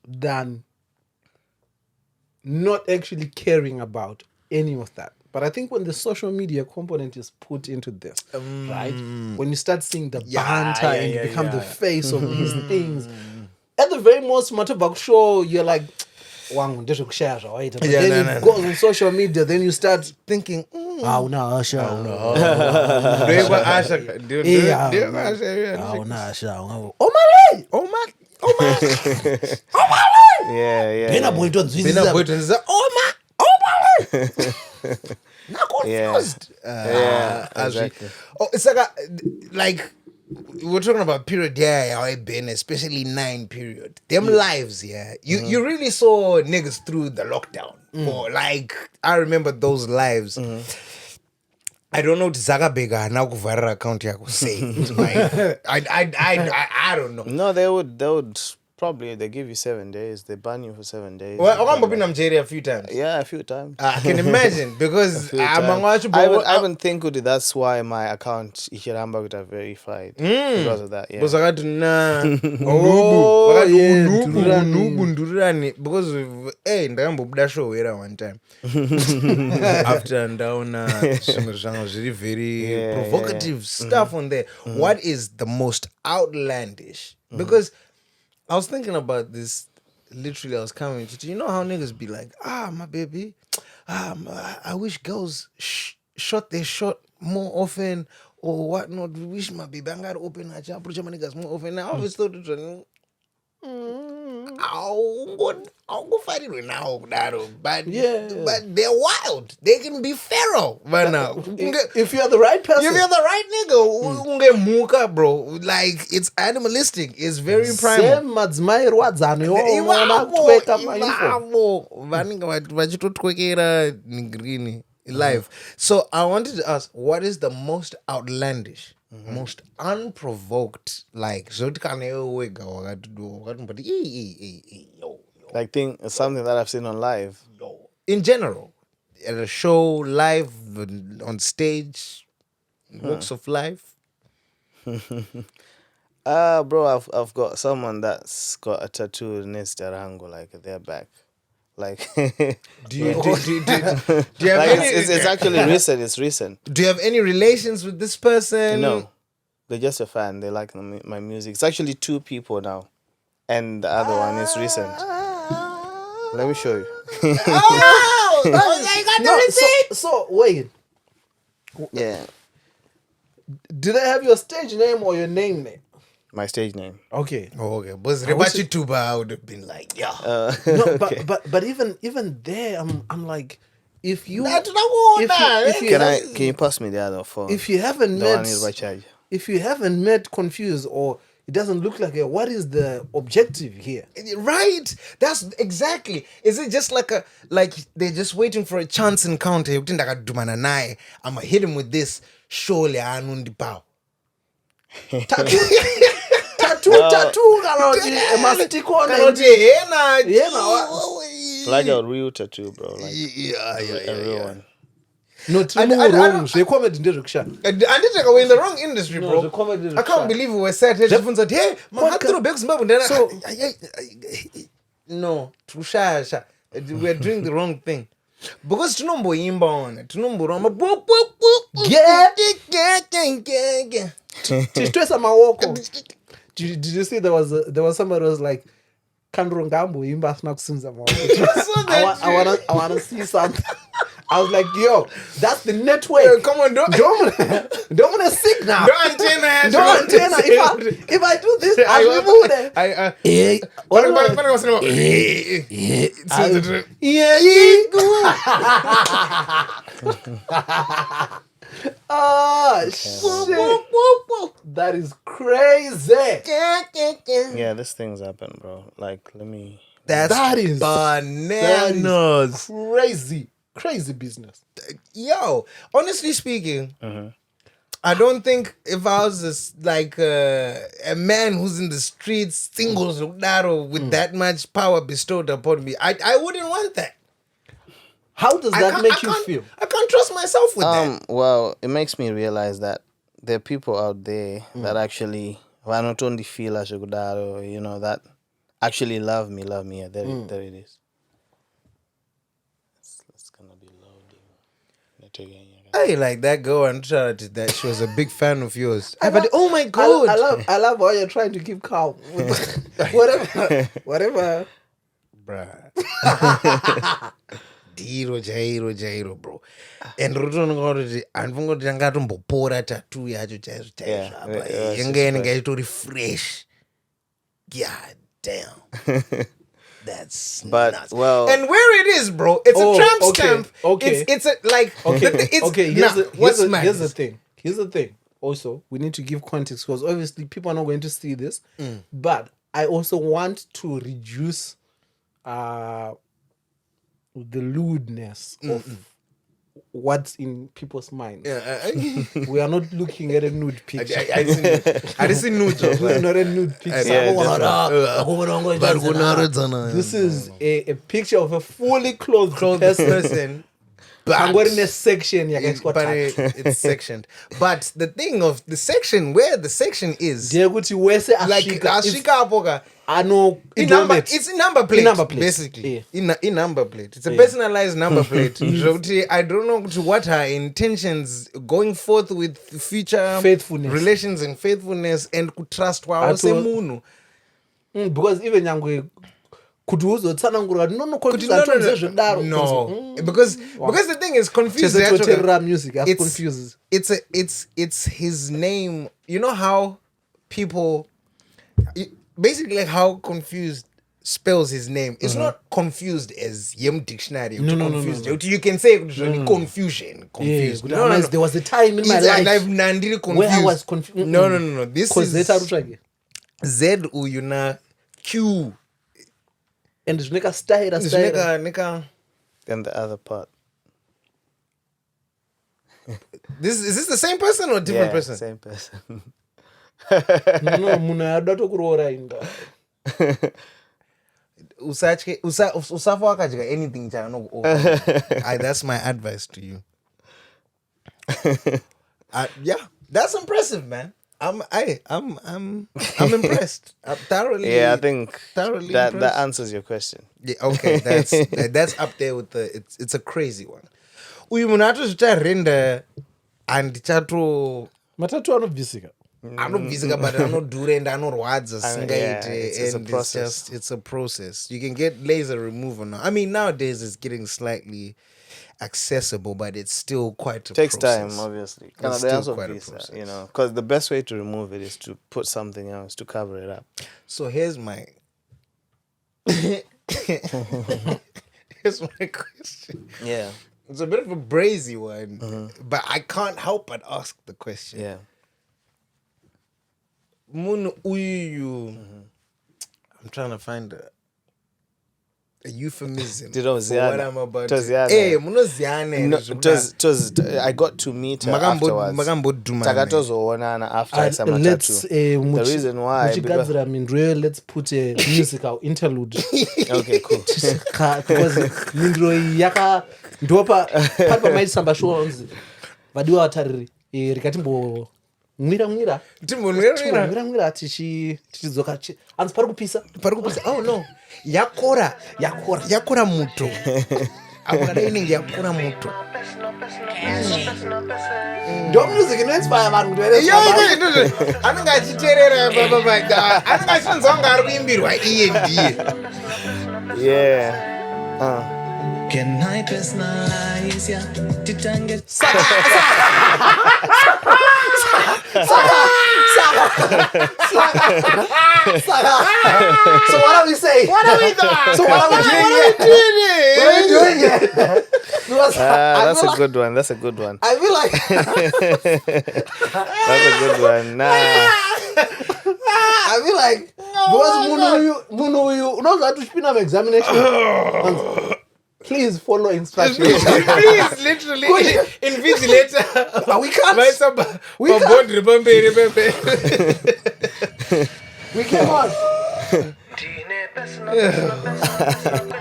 than not actually caring about any of that. But I think when the social media component is put into this, right? When you start seeing the banter and you become the face of these things, at the very most, Matobak show, you're like, then it goes on social media, then you start thinking,
Not confused.
Exactly.
Oh, it's like we're talking about period, I've been, especially 9 period. Them lives, You really saw niggas through the lockdown. Or like I remember those lives. I don't know Zaga Bega now kuvara account yako saved. Like I don't know.
No, they would probably they give you 7 days. They ban you for 7 days.
Well, I'm been Nigeria a few times.
Yeah, a few times.
I can imagine because
I even think that's why my account Ichiramba would have verified because of that. Yeah.
Because because show one time after and down very provocative stuff on there. What is the most outlandish? Because I was thinking about this. Literally, I was coming to you know how niggas be like, my baby, I wish girls shot their shot more often or whatnot. We wish my baby I gotta open her job, approach my niggas more often. Now I always thought I'll go fight it now, but they're wild. They can be feral right now.
If you're the right person,
if you're the right nigga, muka, bro. Like it's animalistic. It's very primal. Life. So I wanted to ask, what is the most outlandish, most unprovoked, like
like something that I've seen on live.
In general, at a show, live, on stage, walks of life.
Bro, I've got someone that's got a tattoo next to Rango, like their back. Like,
Do you have
like
any,
it's actually recent. It's recent.
do you have any relations with this person?
No, they're just a fan. They like my music. It's actually 2 people now, and the other one is recent. Let me show you.
Oh, you got the
No,
receipt.
so wait.
Yeah,
Did I have your stage name or your name?
my stage name.
Okay.
Oh, okay, but Rebachi Tuba, I would have been like, yeah.
No, but even there, I'm like, if you
That's not
if you
Can you pass me the other phone?
if you haven't
the
met
one is by charge.
if you haven't met Confused or it doesn't look like a, what is the objective here?
Right, that's exactly. Is it just like they're just waiting for a chance encounter? I'ma hit him with this. Surely I know the power.
Tattoo mastic on it.
Like a real tattoo, bro. Like
Yeah.
a real one.
No, wrong. So comedy direction.
I did like we're in the wrong industry,
No,
bro.
the comedy
I can't believe we were sat here. Hey, my Heartthrob back Zimbabwean.
So-
No, Tushasha. We're doing the wrong thing. Because tunombo imba on it. Tunombo rama.
Tishtresa mawoko. Did you see there was somebody who was like Kandrongambo imba asina kusinza mawoko. I wanna see something. I was like, yo, that's the network.
Come on, don't
Don't sick now.
antenna.
Don't antenna. If I do this, I will move there. Oh shit! That is crazy.
Yeah, this thing's happened, bro. Like, let me.
That is
bananas.
Crazy business.
Yo, honestly speaking, I don't think if I was a man who's in the streets, singles with that much power bestowed upon me, I wouldn't want that.
How does that make you feel?
I can't trust myself with that.
Well, it makes me realize that there are people out there that actually, well, not only feel as or you know, that actually love me. Yeah, there it is. It's gonna be loading.
Hey, like that girl and charity that she was a big fan of yours. Oh my god!
I love how you're trying to keep calm. Whatever.
Bruh. Jairo, bro. And Roton andifuna kuti anga tombopora tattoo yacho chaizvo apa. Yanga to refresh. God damn. That's nuts.
Well,
and where it is, bro, it's a tramp stamp.
Okay.
It's a like
Okay,
here's
the thing. Here's the thing. Also, we need to give context because obviously people are not going to see this. But I also want to reduce the lewdness of what's in people's minds. We are not looking at a nude picture.
I didn't see nude.
We're not a nude picture. This is a picture of a fully clothed person. I'm wearing a section.
But it's sectioned. But the thing of the section, where the section is, like Ashika Apoka.
I know
it's a number plate. Basically.
Yeah.
In number plate. It's a personalized number plate. I don't know to what her intentions going forth with future
faithfulness,
relations and faithfulness and trust wa semunu.
Because even Yangwe could also no
because the thing is confused.
Music
it's his name. You know how people basically like how Confused spells his name. It's not confused as Yem Dictionary.
No.
You can say confusion. Confused.
Yeah, no. There was a time in my life where I was confused.
No. This is Z Uyuna Q.
And it's a style.
Then the other part.
Is this the same person or different person?
Same person.
Usafa wakadya anything that's my advice to you. Yeah, that's impressive, man. I'm impressed. I'm thoroughly.
Yeah, I think
thoroughly
that
impressed.
answers your question.
Yeah, okay, that's up there with the. It's a crazy one. Uyu munhu atozvita render and chato
matatu anobvisika
anobvisika but anodhura and anorwadza singaite
it's a
and
process.
it's a process. You can get laser removal now. I mean nowadays it's getting slightly accessible, but it's still quite a
Takes
process.
time, obviously.
It's still quite a process.
You know, because the best way to remove it is to put something else to cover it up.
So here's my here's my question.
Yeah.
It's a bit of a brazy one, but I can't help but ask the question.
Yeah.
Mun uyu. I'm trying to find a euphemism for what I'm about to. Hey, munoziane.
I got to meet her afterwards. Takatozoonana after
let's
the reason why because...
let's put a musical interlude.
Okay, cool.
Because mindro yaka ndopa papa maisamba shonzi vadiwa vatariri rikatimbo mwira tichidzoka anzi pari kupisa
oh no yakora muto akadai inenge yakora muto
ndo music inoinspire vanhu
anenge achiteerera anenge achinzwa kunge ari kuimbirwa iye ndiye.
Yeah.
Can I personalize ya? Titange
So what are we saying?
What are we doing?
So what are we doing?
That's a good one. That's a good one.
I feel like
That's a good one. Nah.
I feel like because Munu, not that to spin up examination. Please follow instructions.
Please, literally, invigilator.
We can't. We cannot.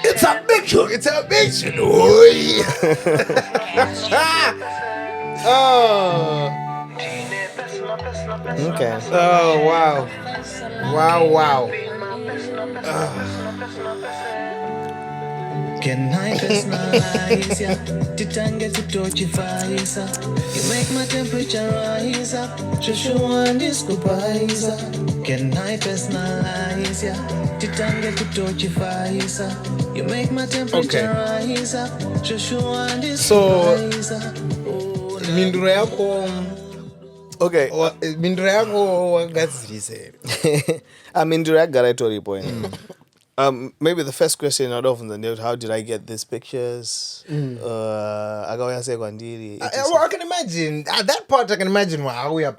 It's a picture. It's a picture. Oh.
Okay.
Oh wow. Wow.
Can I personalize ya? Titange kutochifaiza. You make my temperature rise up. Joshua and Discopaiza. Can I personalize ya? Titange kutochifaiza. You make my temperature rise up. Joshua and Discopaiza.
Minduro yako.
Okay.
Minduro yako wagadzirisa.
Minduro yagara point. Maybe the first question I'd often the note, how did I get these pictures? I
can imagine. At that part, I can imagine how we are.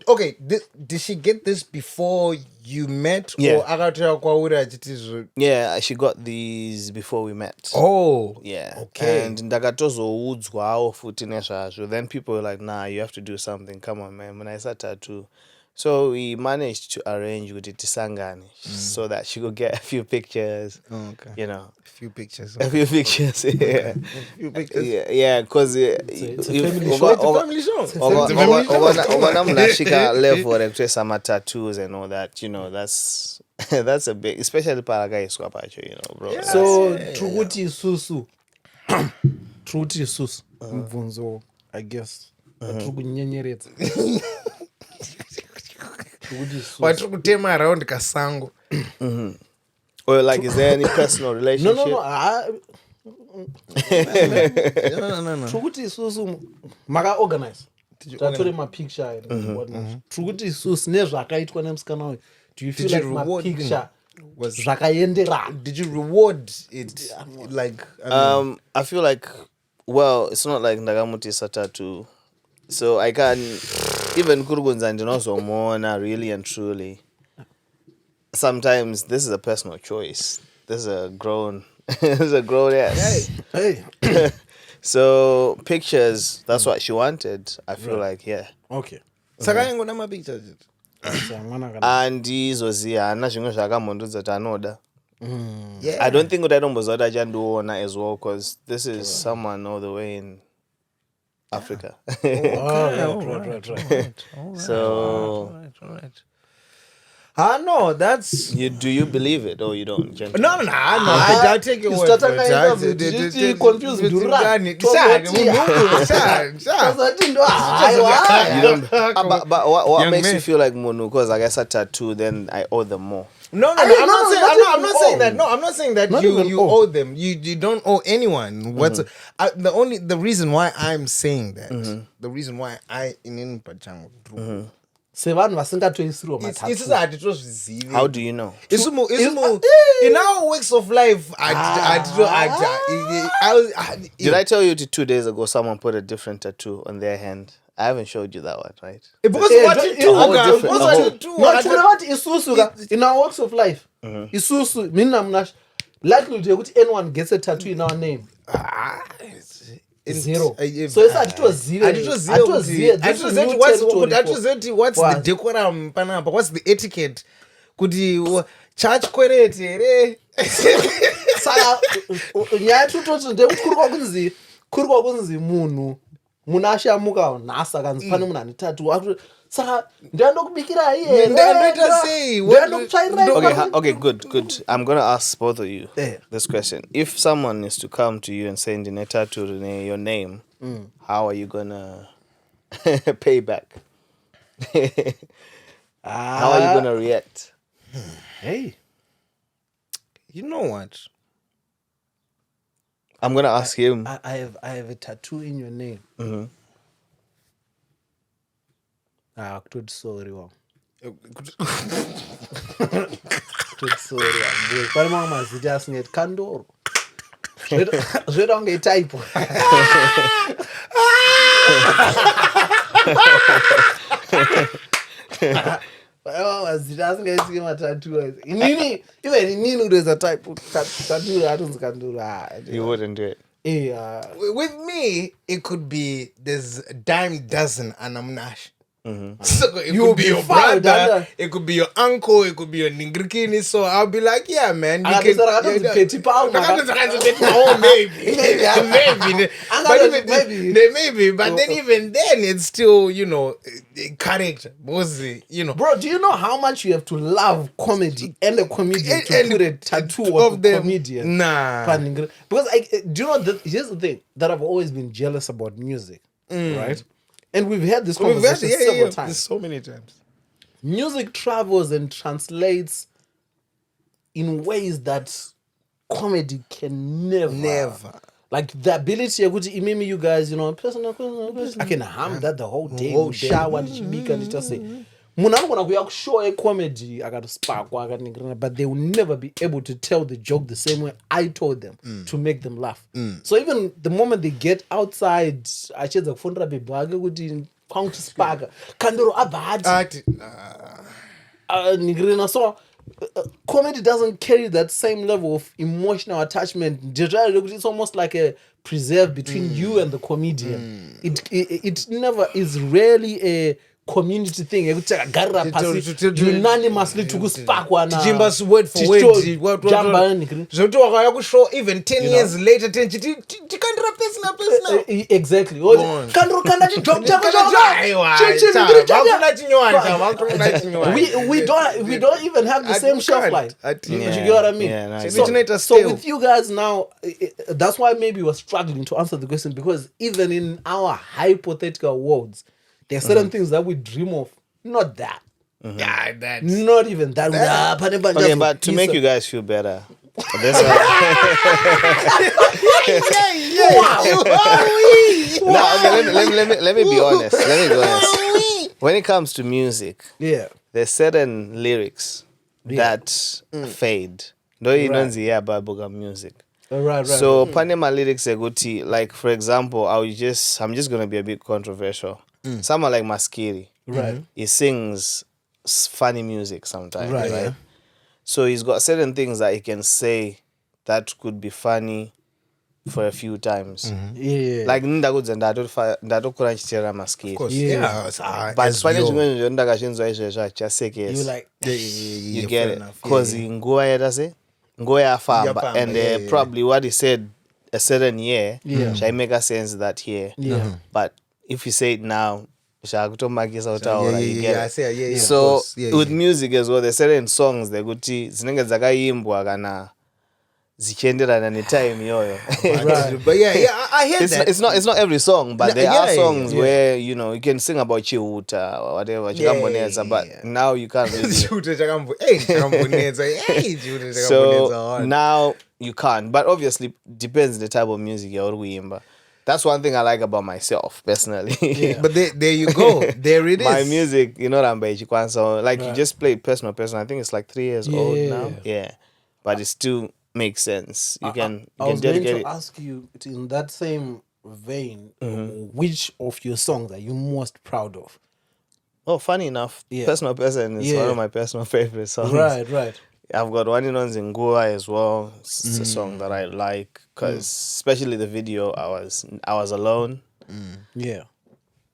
Okay, did she get this before you met?
Yeah.
Or
yeah, she got these before we met.
Oh.
Yeah.
Okay.
And ndakatozoudzwawo futi nezvazvo. Then people were like, nah, you have to do something. Come on, man. When I said tattoo. So we managed to arrange with Tisangani so that she could get a few pictures.
Oh, okay.
You know.
A few pictures.
A few pictures, yeah.
A few pictures.
Yeah, because
it's a family show.
It's a family show.
level some tattoos and all that, you know, that's a big, especially Paraguay, you know, bro.
Yeah.
So Truguti Susu. Truguti Susu. Mvunzo, I guess. Trugunyenyeretsa.
Watri kutema around kasango.
Or like, is there any personal relationship?
No. Truguti Susu maka organize. Tatore my picture and whatnot. Truguti Susu nezvakaitwa nemusikana uyu. Do you feel like my picture was zvakaendera?
Did you reward it? Like
I feel like, well, it's not like Ndagamuti Satatu. So I can even Kurugunza and also Mona really and truly. Sometimes this is a personal choice. This is a grown yes.
Hey.
So pictures, that's what she wanted. I feel like, yeah.
Okay.
Sakayengo na mapictures.
And izozia ana zvimwe zvakamondudza tanoda.
Yeah.
I don't think udaitombozoda chandiona as well, because this is someone all the way in Africa.
Right.
So
All right. No, that's
do you believe it or you don't? Gentlemen?
no. I take your word for it.
Confused.
You don't. But what
Young
makes
man.
you feel like Monu? Because I guess a tattoo, then I owe them more.
No.
not
I'm not saying
even
that. No, I'm not saying that
Not
you
even
owe them. You don't owe anyone. What's the reason why I'm saying that? The reason why I in Pachango.
sevanhu vasingatoisirwa matatu.
How do you know?
In our works of life,
Did I tell you 2 days ago someone put a different tattoo on their hand? I haven't showed you that one, right?
Because
Yeah,
what you do,
whole
guys,
different-
because
a
what
whole-
you do,
No, chikuona kuti isusu in our works of life isusu mina muna likelihood yekuti anyone gets a tattoo in our name zero. So it's atitozive
what's the decorum panapa, what's the etiquette kuti church kwerete here.
saka nyaya tutoti ndekuti kuri kwakunzi munhu ashamuka nhasi akanzi pane munhu ane tattoo saka ndandokubikirai
Okay, good. I'm gonna ask both of you this question. If someone is to come to you and say in tattoo your name, how are you gonna pay back? How are you gonna react?
Hey,
You know what?
I'm gonna ask him.
I have a tattoo in your name. Kutoti sorry wang. Kutoti sorry wang. Pane mamwe mazita asingeti kandoro. Zvoita kunge itaipo. Pane mamwe mazita asingaitiki matatu. Inini kutoisa type tattoo atonzi kandoro.
You wouldn't do it.
With me, it could be there's a dime dozen and I'm Nash. So it
You'll
could be
be
your
fine,
brother,
Dada.
it could be your uncle, it could be your Ningrikini. So I'll be like, yeah, man. You
Petty pound.
Oh, maybe. Maybe. But then even then, it's still, character.
Bro, do you know how much you have to love comedy and a comedian to
And
put a tattoo
of
of a
them?
comedian?
Nah.
Because do you know that here's the thing that I've always been jealous about music, right? And we've had this conversation several times.
So many times.
Music travels and translates in ways that comedy can never. Like the ability to maybe you guys, personal, I can hum that the whole day.
Whole
Shower and just say, munhu anogona kuuya kushow ecomedy akatosparkwa akaningira, but they will never be able to tell the joke the same way I told them to make them laugh. So even the moment they get outside achedza kufundira bhebho ake kuti kwakutisparka kandoro abva ati ningirina. So comedy doesn't carry that same level of emotional attachment. It's almost like a preserve between you and the comedian. It never is rarely a community thing yekuti takagarira pasi unanimously tikusparkwa na
tichimba word for word zvokuti wakauya kushow even 10 years later tikandira pesina
exactly kandiro kanda chijoke chako we don't even have the same shelf life. You get what I mean?
Yeah,
so with you guys now, that's why maybe we're struggling to answer the question, because even in our hypothetical worlds, there are certain things that we dream of, not that.
Yeah, that's
Not even that.
Okay, but to make you guys feel better, that's let me be honest. When it comes to music, there's certain lyrics that fade. No, you don't see about music.
Right.
So Panema lyrics eguti, like for example, I'm just gonna be a bit controversial. Someone like Maskiri,
right?
He sings funny music sometimes,
Right.
right? So he's got certain things that he can say that could be funny for a few times.
Yeah.
Like ndagudza ndatokura nchichera Maskiri.
of course.
Yeah.
But Spanish ndio ndakachinzwa izvo chasekes.
You like
You get it? Because nguva yafamba, and probably what he said a certain year,
Yeah.
shall make a sense that year.
Yeah.
But if you say it now, shall you
I say, yeah, of
So
course. Yeah,
with
yeah.
music as well, there's certain songs they could zinenge dzakaimbwa kana zichenderana netime yoyo.
Right.
But yeah, I hear that.
It's not every song, but
No,
there are
yeah,
songs
yeah.
where you know you can sing about chiuta or whatever,
Yeah,
chikambonedza, but
yeah.
now you can't really. So now you can't, but obviously depends the type of music you're doing. That's one thing I like about myself personally.
Yeah.
But there you go. There it is.
My music, you know, I'm Beijikwan, so like you
Right.
just played personal. I think it's like 3 years old
Yeah.
now. Yeah, but it still makes sense. You can
I was
dedicate
meant
it.
to ask you in that same vein,
Mm-hmm.
which of your songs are you most proud of?
Oh, funny enough,
Yeah.
personal person is one
Yeah.
of my personal favorite songs.
Right.
I've got one in on Zingua as well. It's a song that I like because especially the video, I was alone.
Yeah.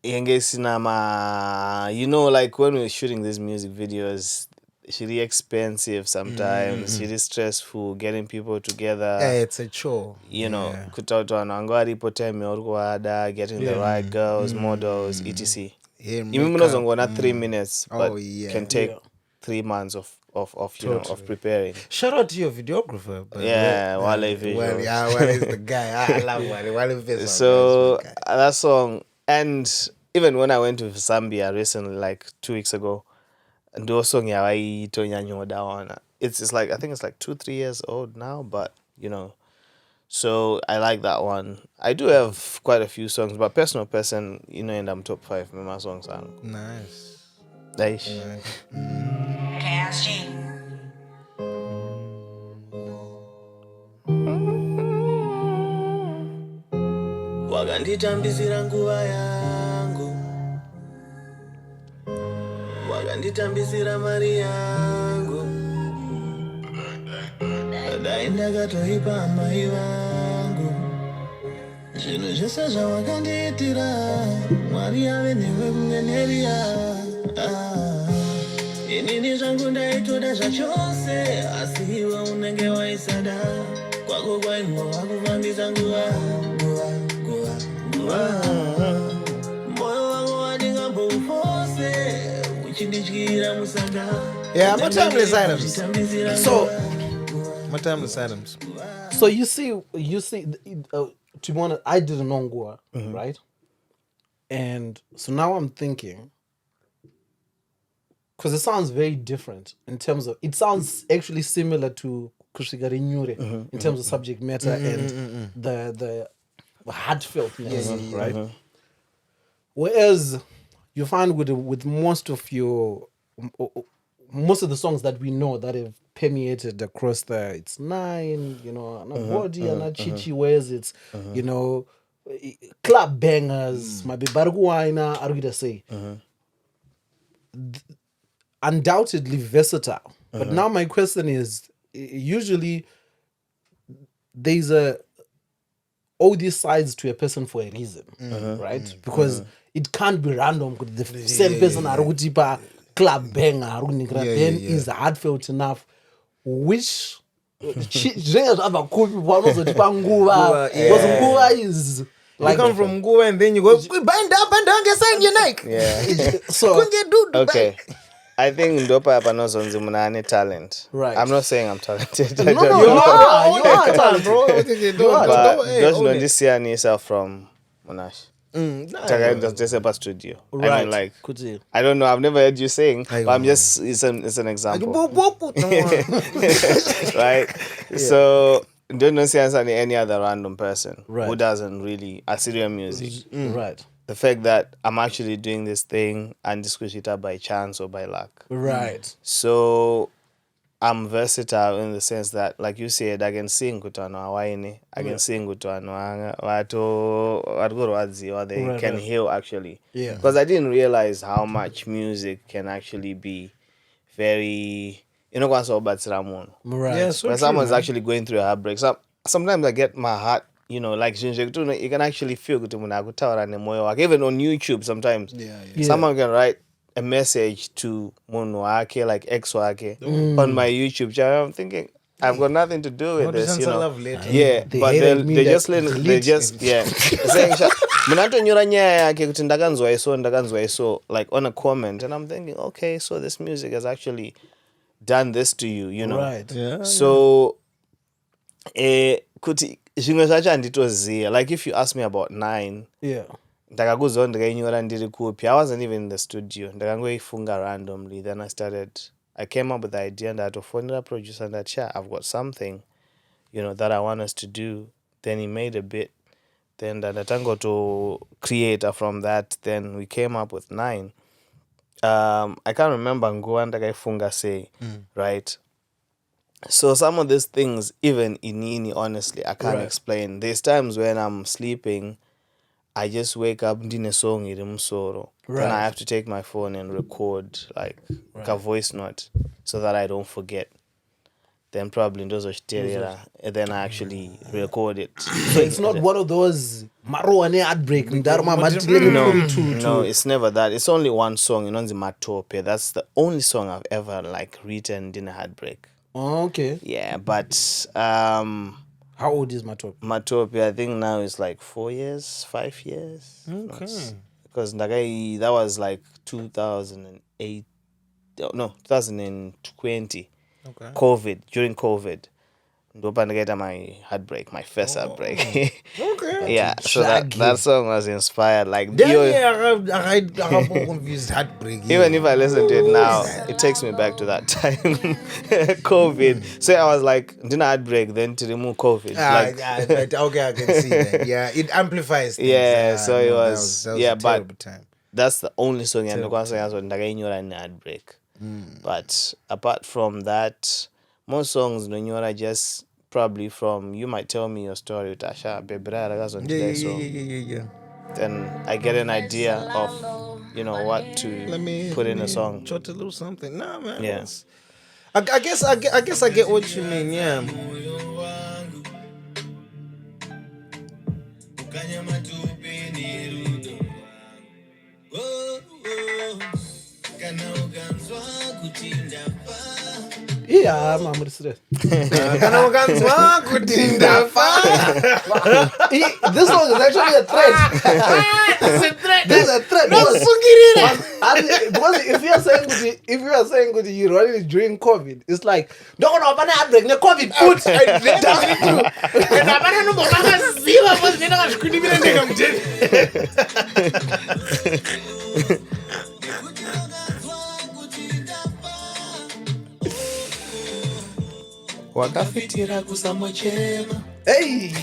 Yengesinama, you know, like when we were shooting these music videos, it's really expensive sometimes, really stressful, getting people together.
Yeah, it's a chore.
You know, kutautwa wangu aripo time yaurikuwada, getting the right girls, models, etc.
Yeah,
Even not 3 minutes, but
Oh, yeah.
can take
Yeah.
3 months of you know of preparing.
Shout out to your videographer. But
Yeah, Wale Visuals.
Wale is the guy. I love Wale. Wale Visuals.
So that song, and even when I went to Zambia recently, like 2 weeks ago, and those song it's like I think it's like 2-3 years old now, but you know, so I like that one. I do have quite a few songs, but personal person, you know, and I'm top 5 my songs are
Nice.
nice.
Wakanditambisira nguva yangu, wakanditambisira mari yangu, dai ndakatoipa mai vangu, zvinhu zvese zvawakandiitira, Mwari ave newe kunenheriya. Inini zvangu ndaitoda zvachose, asi iwe unenge waisada, kwako kwaingova kufambisa nguva. Moyo wangu wandingamboufose, uchindityira musanga.
Yeah, I'm a timeless items. So, my timeless items.
So you see, to be honest, I didn't know Ngua, right? And so now I'm thinking, because it sounds very different in terms of, it sounds actually similar to Kushigari Nyure in terms of subject matter and the heartfeltness, right? Whereas you find with most of the songs that we know that have permeated across it's 9, you know, Body and Chichi, whereas it's, you know, club bangers, maybe Barguaina, are gonna say, undoubtedly versatile. But now my question is, usually there's all these sides to a person for a reason, right? Because it can't be random. The same person arutipa club banger then is heartfelt enough, which because Nguva is like,
you come from Nguva and then you go bind up and down, get saying your neck.
Yeah.
so
Couldn't get dude.
Okay. I think Ndopa Yapanozonzi Munani talent.
Right.
I'm not saying I'm talented.
no, you are talented,
bro.
But just know this year Nisa from Monash. Just about studio.
right.
I mean, like,
Could you?
I don't know. I've never heard you saying,
I
but I'm
know.
just it's an example,
Right.
right? So don't see any other random person who
Right.
doesn't really Assyrian music.
Right.
The fact that I'm actually doing this thing and discuss it by chance or by luck.
Right.
So I'm versatile in the sense that, like you said, I can sing kutano awaini, I can sing kutano or they
Right,
can
right.
heal actually.
Yeah.
Because I didn't realize how much music can actually be very, you know,
Right.
Yeah, so
when
true,
someone's
man.
actually going through a heartbreak. So sometimes I get my heart, you know, like you can actually feel good even on YouTube sometimes.
Yeah.
Someone can write a message to Mono Wake, like ex Wake, on my YouTube channel. I'm thinking, I've got nothing to do with this, you know.
Love letter.
Yeah,
They
but
hated me
they
that
just they just saying munatonyora nyaya yake kuti ndakanzwa iso like on a comment, and I'm thinking, okay, so this music has actually done this to you, you know.
Right.
Yeah.
So kuti zvimwe zvacho handitoziva. Like if you ask me about 9,
Yeah.
ndakakuzwa ndakainyora ndiri kupi, I wasn't even in the studio, ndakangoifunga randomly. Then I came up with the idea and I had to phone the producer and that, yeah, I've got something, you know, that I want us to do. Then he made a bit. Then Datango to create from that. Then we came up with 9. I can't remember Nguanda Funga say, right? So some of these things, even in Nini, honestly, I can't explain. There's times when I'm sleeping, I just wake up, ndine song irimsoro. Then I have to take my phone and record like a voice note so that I don't forget. Then probably those are stereo, and then I actually record it.
So it's not one of those Maroane heartbreak.
No, it's never that. It's only one song, you know, the Matope. That's the only song I've ever like written in a heartbreak.
Oh, okay.
Yeah, but
How old is Matope?
Matope, I think now is like 4 years, 5 years.
Okay.
Because that was like 2008, no, 2020.
Okay.
COVID, during COVID. Ndopandiketa my heartbreak, my first heartbreak.
Okay.
Yeah, so that song was inspired. Like,
I confused heartbreak.
even if I listen to it now, it takes me back to that time. COVID. So I was like, didn't heartbreak, then to remove COVID.
Okay, I can see that. Yeah, it amplifies things.
Yeah, so it
no,
was
that
yeah,
a
but
terrible time.
that's the only song I heartbreak. But apart from that, most songs Nonyora just probably from You Might Tell Me Your Story, Tasha,
Yeah.
then I get an idea of, you know, what to put in a song.
Jot a little something. Nah, man.
Yeah.
I guess I get what you mean. Yeah.
Yeah, I'm serious. This song is actually a threat.
It's a threat.
This is a threat.
No,
because if you are saying good, you running during COVID, it's like don't know about heartbreak. The COVID put.
wakafitira kusamochema.
Hey.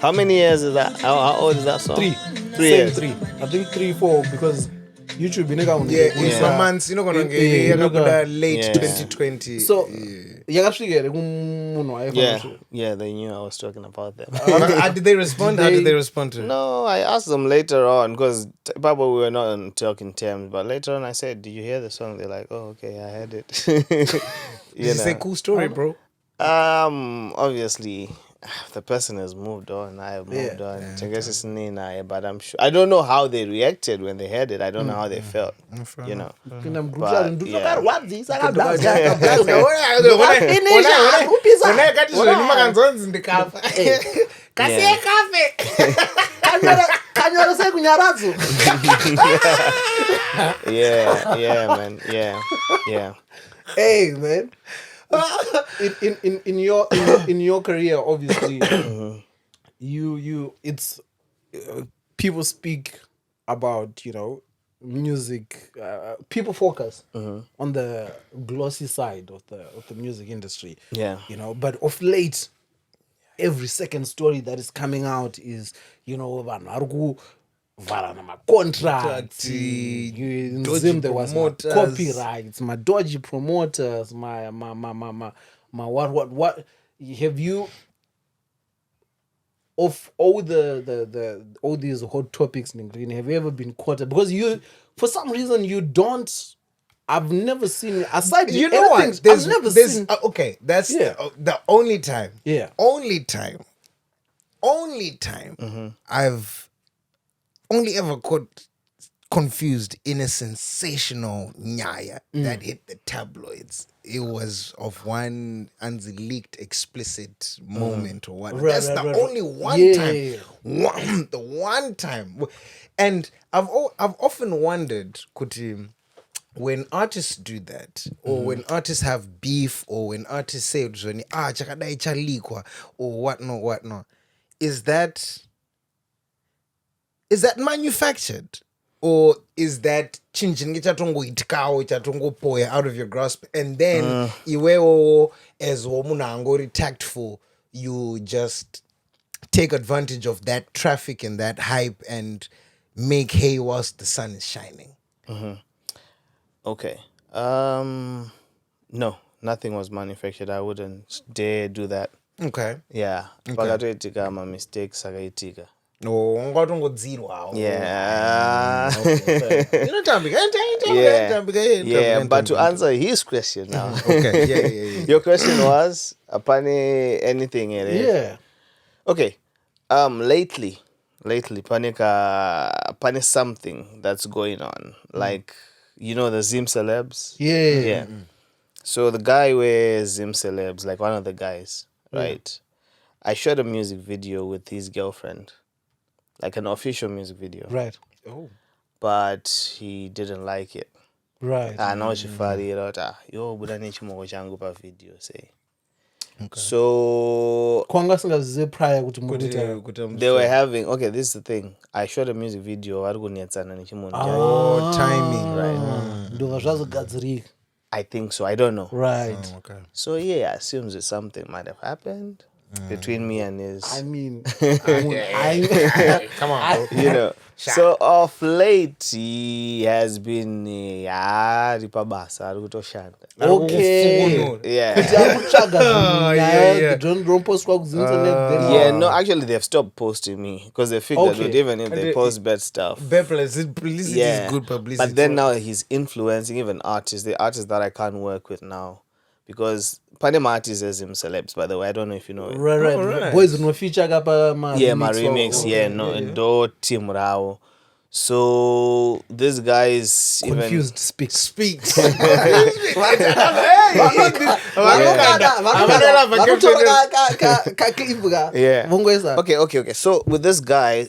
How many years is that? How old is that song?
3.
3 years.
3. I think 3, 4 because YouTube
it's a months, you know, late
Yeah.
2020.
So yakasvikere kumunhu
Yeah, they knew I was talking about them.
How did they respond? How did they respond to it?
No, I asked them later on because probably we were not on talking terms. But later on, I said, "Did you hear the song?" They're like, "Oh, okay, I heard it."
Did you say cool story, bro?
Obviously, the person has moved on. I have moved on. But I'm sure I don't know how they reacted when they heard it. I don't know how they felt. You know. Yeah, man. Yeah.
Hey, man. In your career, obviously, you it's people speak about, you know, music. People focus on the glossy side of the music industry.
Yeah.
You know, but of late, every second story that is coming out is, you know, Varana my contracts. In Zim there was my copyrights, my dodgy promoters, my what have you of all the all these hot topics in green, have you ever been caught? Because you for some reason you don't. I've never seen aside.
You know what?
I've never seen.
Okay, that's the only time.
Yeah.
Only time. I've only ever confused in a sensational nyaya that hit the tabloids. It was of one leaked explicit moment or what.
Right,
That's
right,
the
right,
only
right.
one
Yeah,
time.
yeah, yeah.
The one time. And I've often wondered, Kuti, when artists do that, or when artists have beef, or when artists say chakadai chalikwa or whatnot, is that manufactured? Or is that changing poya out of your grasp, and then iwewo as womunangori tactful, you just take advantage of that traffic and that hype and make hay whilst the sun is shining?
Okay. No, nothing was manufactured. I wouldn't dare do that.
Okay.
Yeah. Pakatoitika ama mistakes akaitika.
No, ngatongodzirwa.
Yeah.
Yeah,
but to answer his question now.
Okay. Yeah.
Your question was apane anything
Yeah.
Okay. Lately pane something that's going on. Like the Zim celebs.
Yeah.
So the guy wears Zim celebs, like one of the guys, right? I shot a music video with his girlfriend. Like an official music video.
Right.
Oh.
But he didn't like it.
Right.
I know she fari yo budani chimoko changu pa video say. Okay. So
Kwanga singazize prior kuti mukuita.
they were having this is the thing. I shot a music video vari kunetsana nechimunhu.
Oh, timing.
Right.
Ndova zvazogadzirika.
I think so. I don't know.
Right.
Oh, okay.
So I assume that something might have happened between me and his.
I mean,
Come on, bro.
So of late he has been ripabasa ari kutoshanda.
Okay.
Yeah.
Kuti akutsvaga
yeah.
romposwa kuzinza
Yeah, no, actually they've stopped posting me because they figured that even if they post bad stuff.
Publicity is good publicity.
But then now he's influencing even artists, the artists that I can't work with now. Because Panama artists as him celebs, by the way, I don't know if you know it.
Right. Boys no feature kapa ma
My remix, do Tim Rao. So this guy is
Confused
even
speaks. Okay.
So with this guy,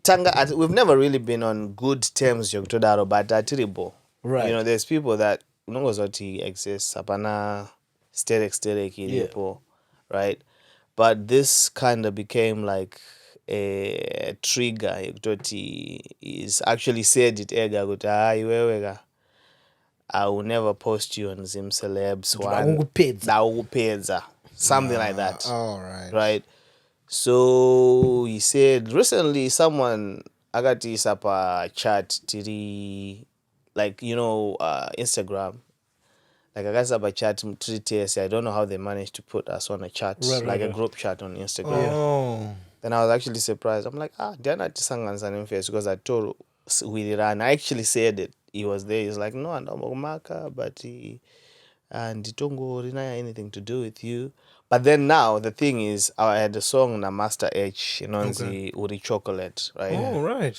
Tanga, we've never really been on good terms, Yokotodaro, but Atiribo.
Right.
There's people that unongozoti exists, apana sterek ilipo, right? But this kind of became like a trigger. Yokototi is actually said it ega guta I will never post you on Zim Celebs one. Something like that.
All right.
Right. So he said recently someone agati sapa chat tiri like Instagram. Like I got sapa chat tiri I don't know how they managed to put us on a chat, a group chat on Instagram.
Oh.
Then I was actually surprised. I'm like, they're not sangan face because I told Williran. I actually said it. He was there. He's like, no, I don't know, but he and Tongo didn't have anything to do with you. But then now the thing is, I had a song na Master H, the Uri Chocolate, right?
Oh, right.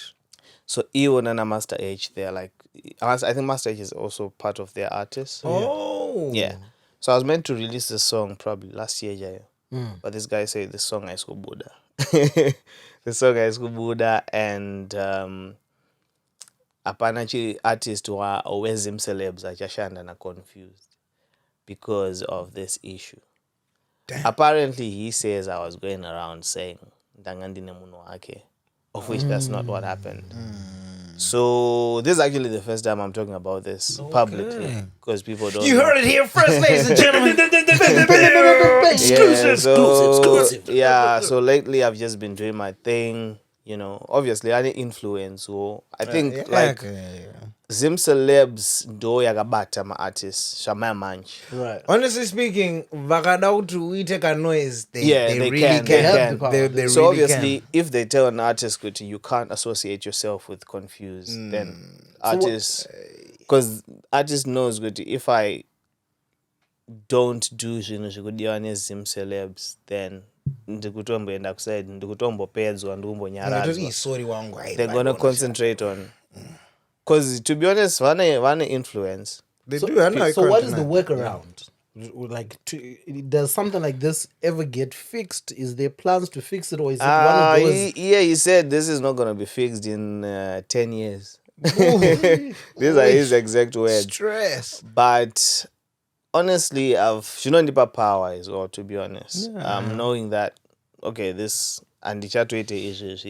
So even and Master H, they're like, I think Master H is also part of their artists.
Oh.
Yeah. So I was meant to release the song probably last year, Jayo. But this guy said the song is Buddha. The song is Buddha and apanachi artists who are always Zim celebs are Jashanda na confused because of this issue. Damn. Apparently he says I was going around saying Dangandine Munoake, of which that's not what happened. So this is actually the first time I'm talking about this publicly because people don't.
You heard it here first, ladies and gentlemen.
Exclusive. Yeah, so lately I've just been doing my thing. Obviously any influence. So I think Zim celebs do yagabata ma artists shama manch.
Right.
Honestly speaking, vakada to we take a noise. They really
can.
They
so
really
obviously, if they tell an artist that you can't associate yourself with Confused, then artists, because artist knows good. If I don't do Zim celebs, then ndikutombo enda kuside ndikutombo pedzwa ndumbo nyaradzwa. They're gonna concentrate on Because to be honest, one influence.
They
So,
do. I know. I
so
can't
what is the
deny.
workaround? Like, does something like this ever get fixed? Is there plans to fix it, or is it one of those?
He said this is not gonna be fixed in 10 years. These are his exact words.
Stress.
But honestly, I've power as well, to be honest. Knowing that, okay, this and the chat issues,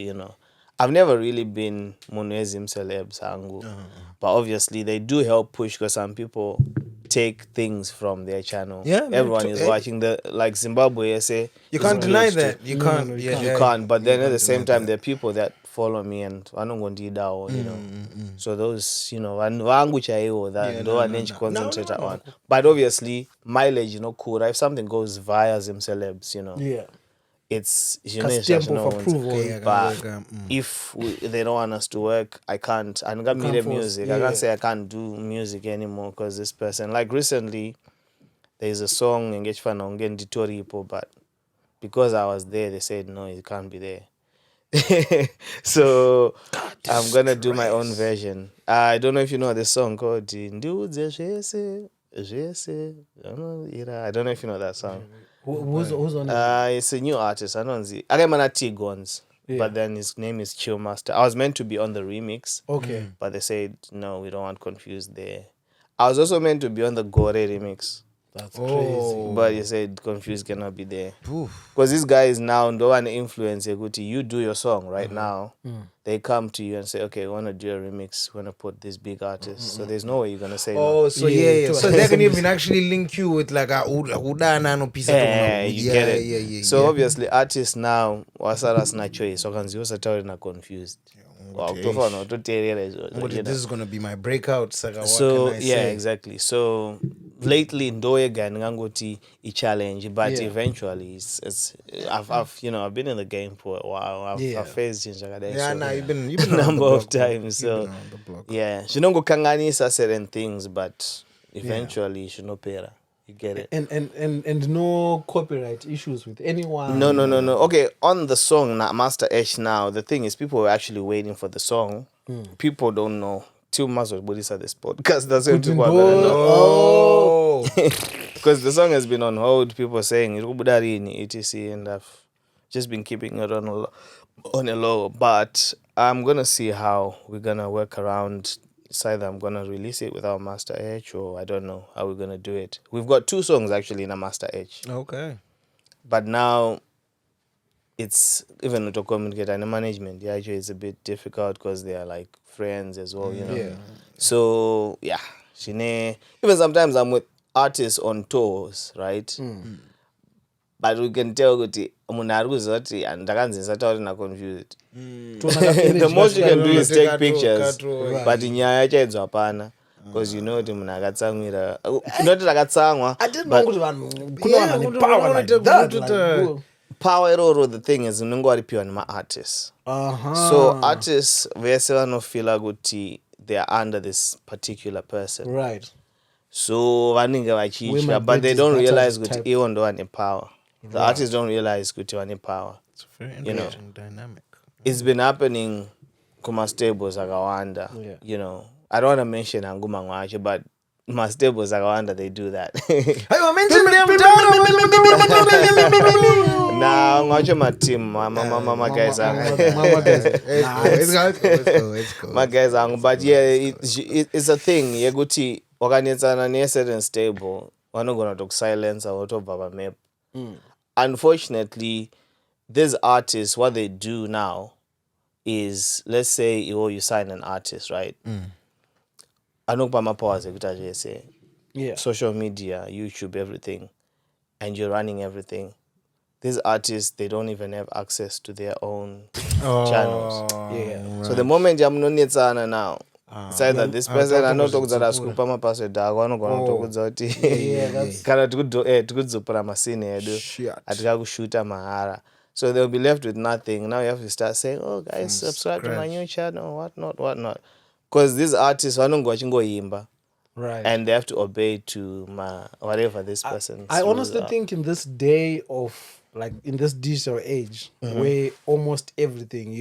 I've never really been Munezim celebs hangu. But obviously they do help push because some people take things from their channel.
Yeah,
everyone is watching like Zimbabwe say.
You can't deny that. You can't.
you
Yeah,
You
yeah,
can't, but then at the same
deny
time,
that.
there are people that follow me and I don't want to So those, wangu chaiwo that do I need to concentrate on. But obviously, mileage, cool. If something goes via Zim celebs,
Yeah.
it's
Stamp of approval.
Okay,
but
okay,
if they don't want us to work, I can't. I got media
force-
music.
yeah,
I can't
yeah.
say I can't do music anymore because this person. Like recently, there's a song in Ditoripo, but because I was there, they said no, it can't be there. So I'm gonna do my own version. I don't know if you know the song called Nduze Jese. I don't know if you know that song.
Who's on it?
It's a new artist. I don't see. I got Tigons,
Yeah.
but then his name is Chill Master. I was meant to be on the remix,
Okay.
but they said no, we don't want Confused there. I was also meant to be on the Gore remix,
That's
Oh.
crazy.
but you said Confused cannot be there
Oof.
because this guy is now no one influence. You do your song right now. They come to you and say, okay, we want to do a remix. We want to put this big artist. So there's no way you're gonna say no.
Oh, so
Yeah,
yeah.
to
So
a
they can even actually link you with like a udana no piece of
Yeah, you get it.
Yeah.
So obviously artists now wasaras na choice wakanziwa tauri na Confused. Wow, tofana utoteerera izvo,
But this is gonna be my breakout. Saga, what
so
can I
yeah,
say?
exactly. So lately ndoyega ndingangoti a challenge, but
Yeah.
eventually it's I've been in the game for a while. I've faced change
Yeah, nah, you've been
a
around
number
the
of
block, bro.
times.
You've
So
been around the block.
yeah, shinongokanganisa certain things, but eventually shinopera. You get it.
And no copyright issues with anyone.
No. Okay, on the song Master H now, the thing is people were actually waiting for the song. People don't know. Till Master Bodis at this podcast. That's when people are gonna know.
Oh,
Because the song has been on hold. People are saying Rubudari etc. and I've just been keeping it on a low. But I'm gonna see how we're gonna work around. It's either I'm gonna release it without Master H or I don't know how we're gonna do it. We've got 2 songs actually in a Master H.
okay.
But now it's even to communicate and the management, actually it's a bit difficult because they are like friends as well,
Yeah.
So yeah, even sometimes I'm with artists on tours, right? But we can tell kuti munhu ari kuziva kuti ndakanzisa tauri na Confused. The most you can do is take pictures, but nyaya yacho haidzo hapana. Because you know kuti munhu akatsamwira not akatsamwa,
I didn't know
but
kuti vanhu kuna vanhu vane power like
to-
that.
to-
Like,
to-
whoa.
power iroro, the thing is unenge waripiwa nemaartists. So artists vese vanofila kuti they are under this particular person.
Right.
So vanenge
Women
vachiitya, but
break
they
this
don't
that
realize
type.
kuti ivo ndo vane power. The artists don't realize kuti vane power.
It's a very
You know.
interesting dynamic.
It's been happening kumastables akawanda.
Yeah.
I don't want to mention hangu mamwe acho, but mastables akawanda they do that.
Hey, I mentioned them.
Nah, ngacho my team, my guys are.
Mama guys.
It's cool.
My guys are, but yeah, it's a thing. Yeguti organizana near certain stable. Wanogona to silence or to baba map. Unfortunately, these artists, what they do now is, let's say you sign an artist, right? Anokpama powers say
Yeah.
social media, YouTube, everything, and you're running everything. These artists, they don't even have access to their own channels.
Yeah.
So the moment I'm not now, it's either this person anotokudzara sikupa mapasword ako anogona kutokudza kuti kana tikudzopera masini edu atika kushuta mahara. So they'll be left with nothing. Now you have to start saying, oh guys, subscribe to my new channel, whatnot. Because these artists vanongo vachingoimba.
Right.
And they have to obey to whatever this person.
I honestly think in this day of, like, in this digital age where almost everything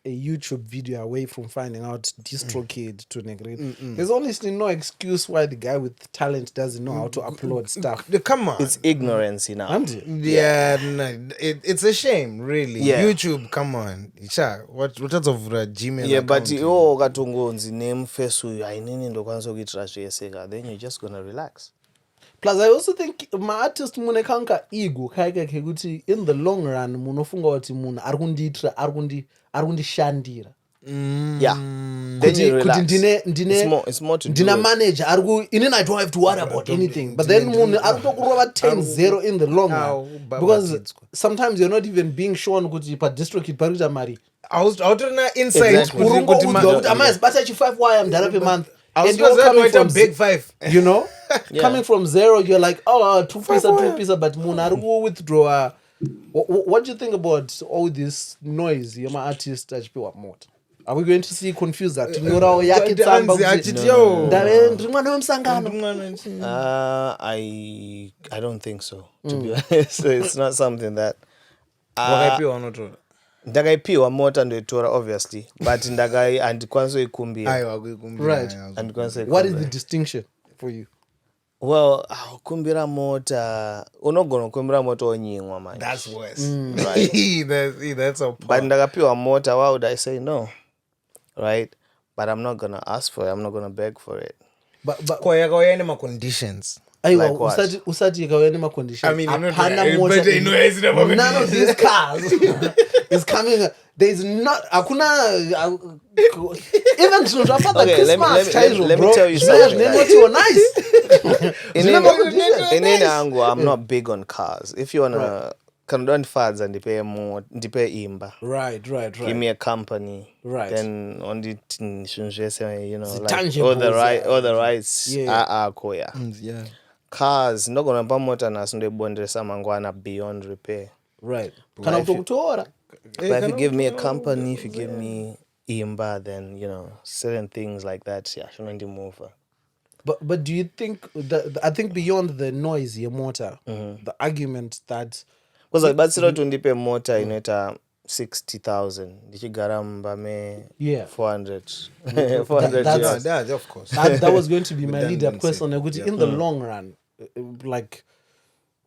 a YouTube video away from finding out DistroKid to Negrito. There's honestly no excuse why the guy with talent doesn't know how to upload stuff.
Come on.
It's ignorance now.
Yeah, no, it's a shame, really.
Yeah.
YouTube, come on. What sorts of Gmail
Yeah, but
account?
you katungonzi name face uyu ainini ndokwanisa kuitira zvese ka, then you're just gonna relax.
Plus, I also think my artist mune kanka ego kaika kekuti in the long run munofunga kuti munhu ari kundishandira.
Yeah. Then you relax. It's more to do
ndina
with-
manager inini I don't have to worry about anything, but then munhu ari kutokurova 10-0 in the long run, because sometimes you're not even being shown kuti pa DistroKid pari kuita mari.
I was out on an insight.
Exactly.
Urongoudzwa kuti amazibata chi5 wire mudhara per month.
I was
And you're coming from
big five.
you know,
Yeah.
coming from zero, you're like, oh, two piece, but munhu ari withdraw. What do you think about all this noise? You're my artist achipiwa moto. Are we going to see Qounfuzed that nyorawo yake tsamba ndave mwana wemusangano?
I don't think so, to be honest. It's not something that ndakaipiwa mota ndoitora obviously, but handikwanisa kuikumbira.
Right. What is the distinction for you?
Well, kumbira mota unogona kumbira mota onyimwa manje.
That's worse.
Right.
That's a
But ndakapiwa mota, why would I say no? Right? But I'm not gonna ask for it. I'm not gonna beg for it.
But
Koya my conditions.
aiwa,
Like what?
usati ikauya nemacondition.
I mean, you know,
Hapana
but
mota.
they know it's never been-
None of these cars is coming. There's not. Hakuna. Even to Father
Okay, let me-
Christmas,
let me-
chaizvo,
let me
bro.
tell you
Zvinoya
something,
zvine
guys.
noti wo nice.
In any angle, I'm not big on cars. If you wanna, can don't fads and pay more, pay imba.
Right.
Give me a company,
Right.
then on the you know, like
tangibles,
all the rights.
Yeah.
Koya.
Yeah.
Cars, not gonna buy motor na sunday bondresa mangwana beyond repair.
Right. Kana kutokutora.
But if you give me a company, if you give me imba, then you know certain things like that. Yeah, shouldn't move.
But do you think that I think beyond the noise, your motor, the argument that
Because but still to ndipe motor inoita 60,000. Ndichigara mbame
Yeah.
400. 400
that's-
years.
Of course.
that was going to be my lead-up
Redundancy.
question. Ukuthi in the long run, like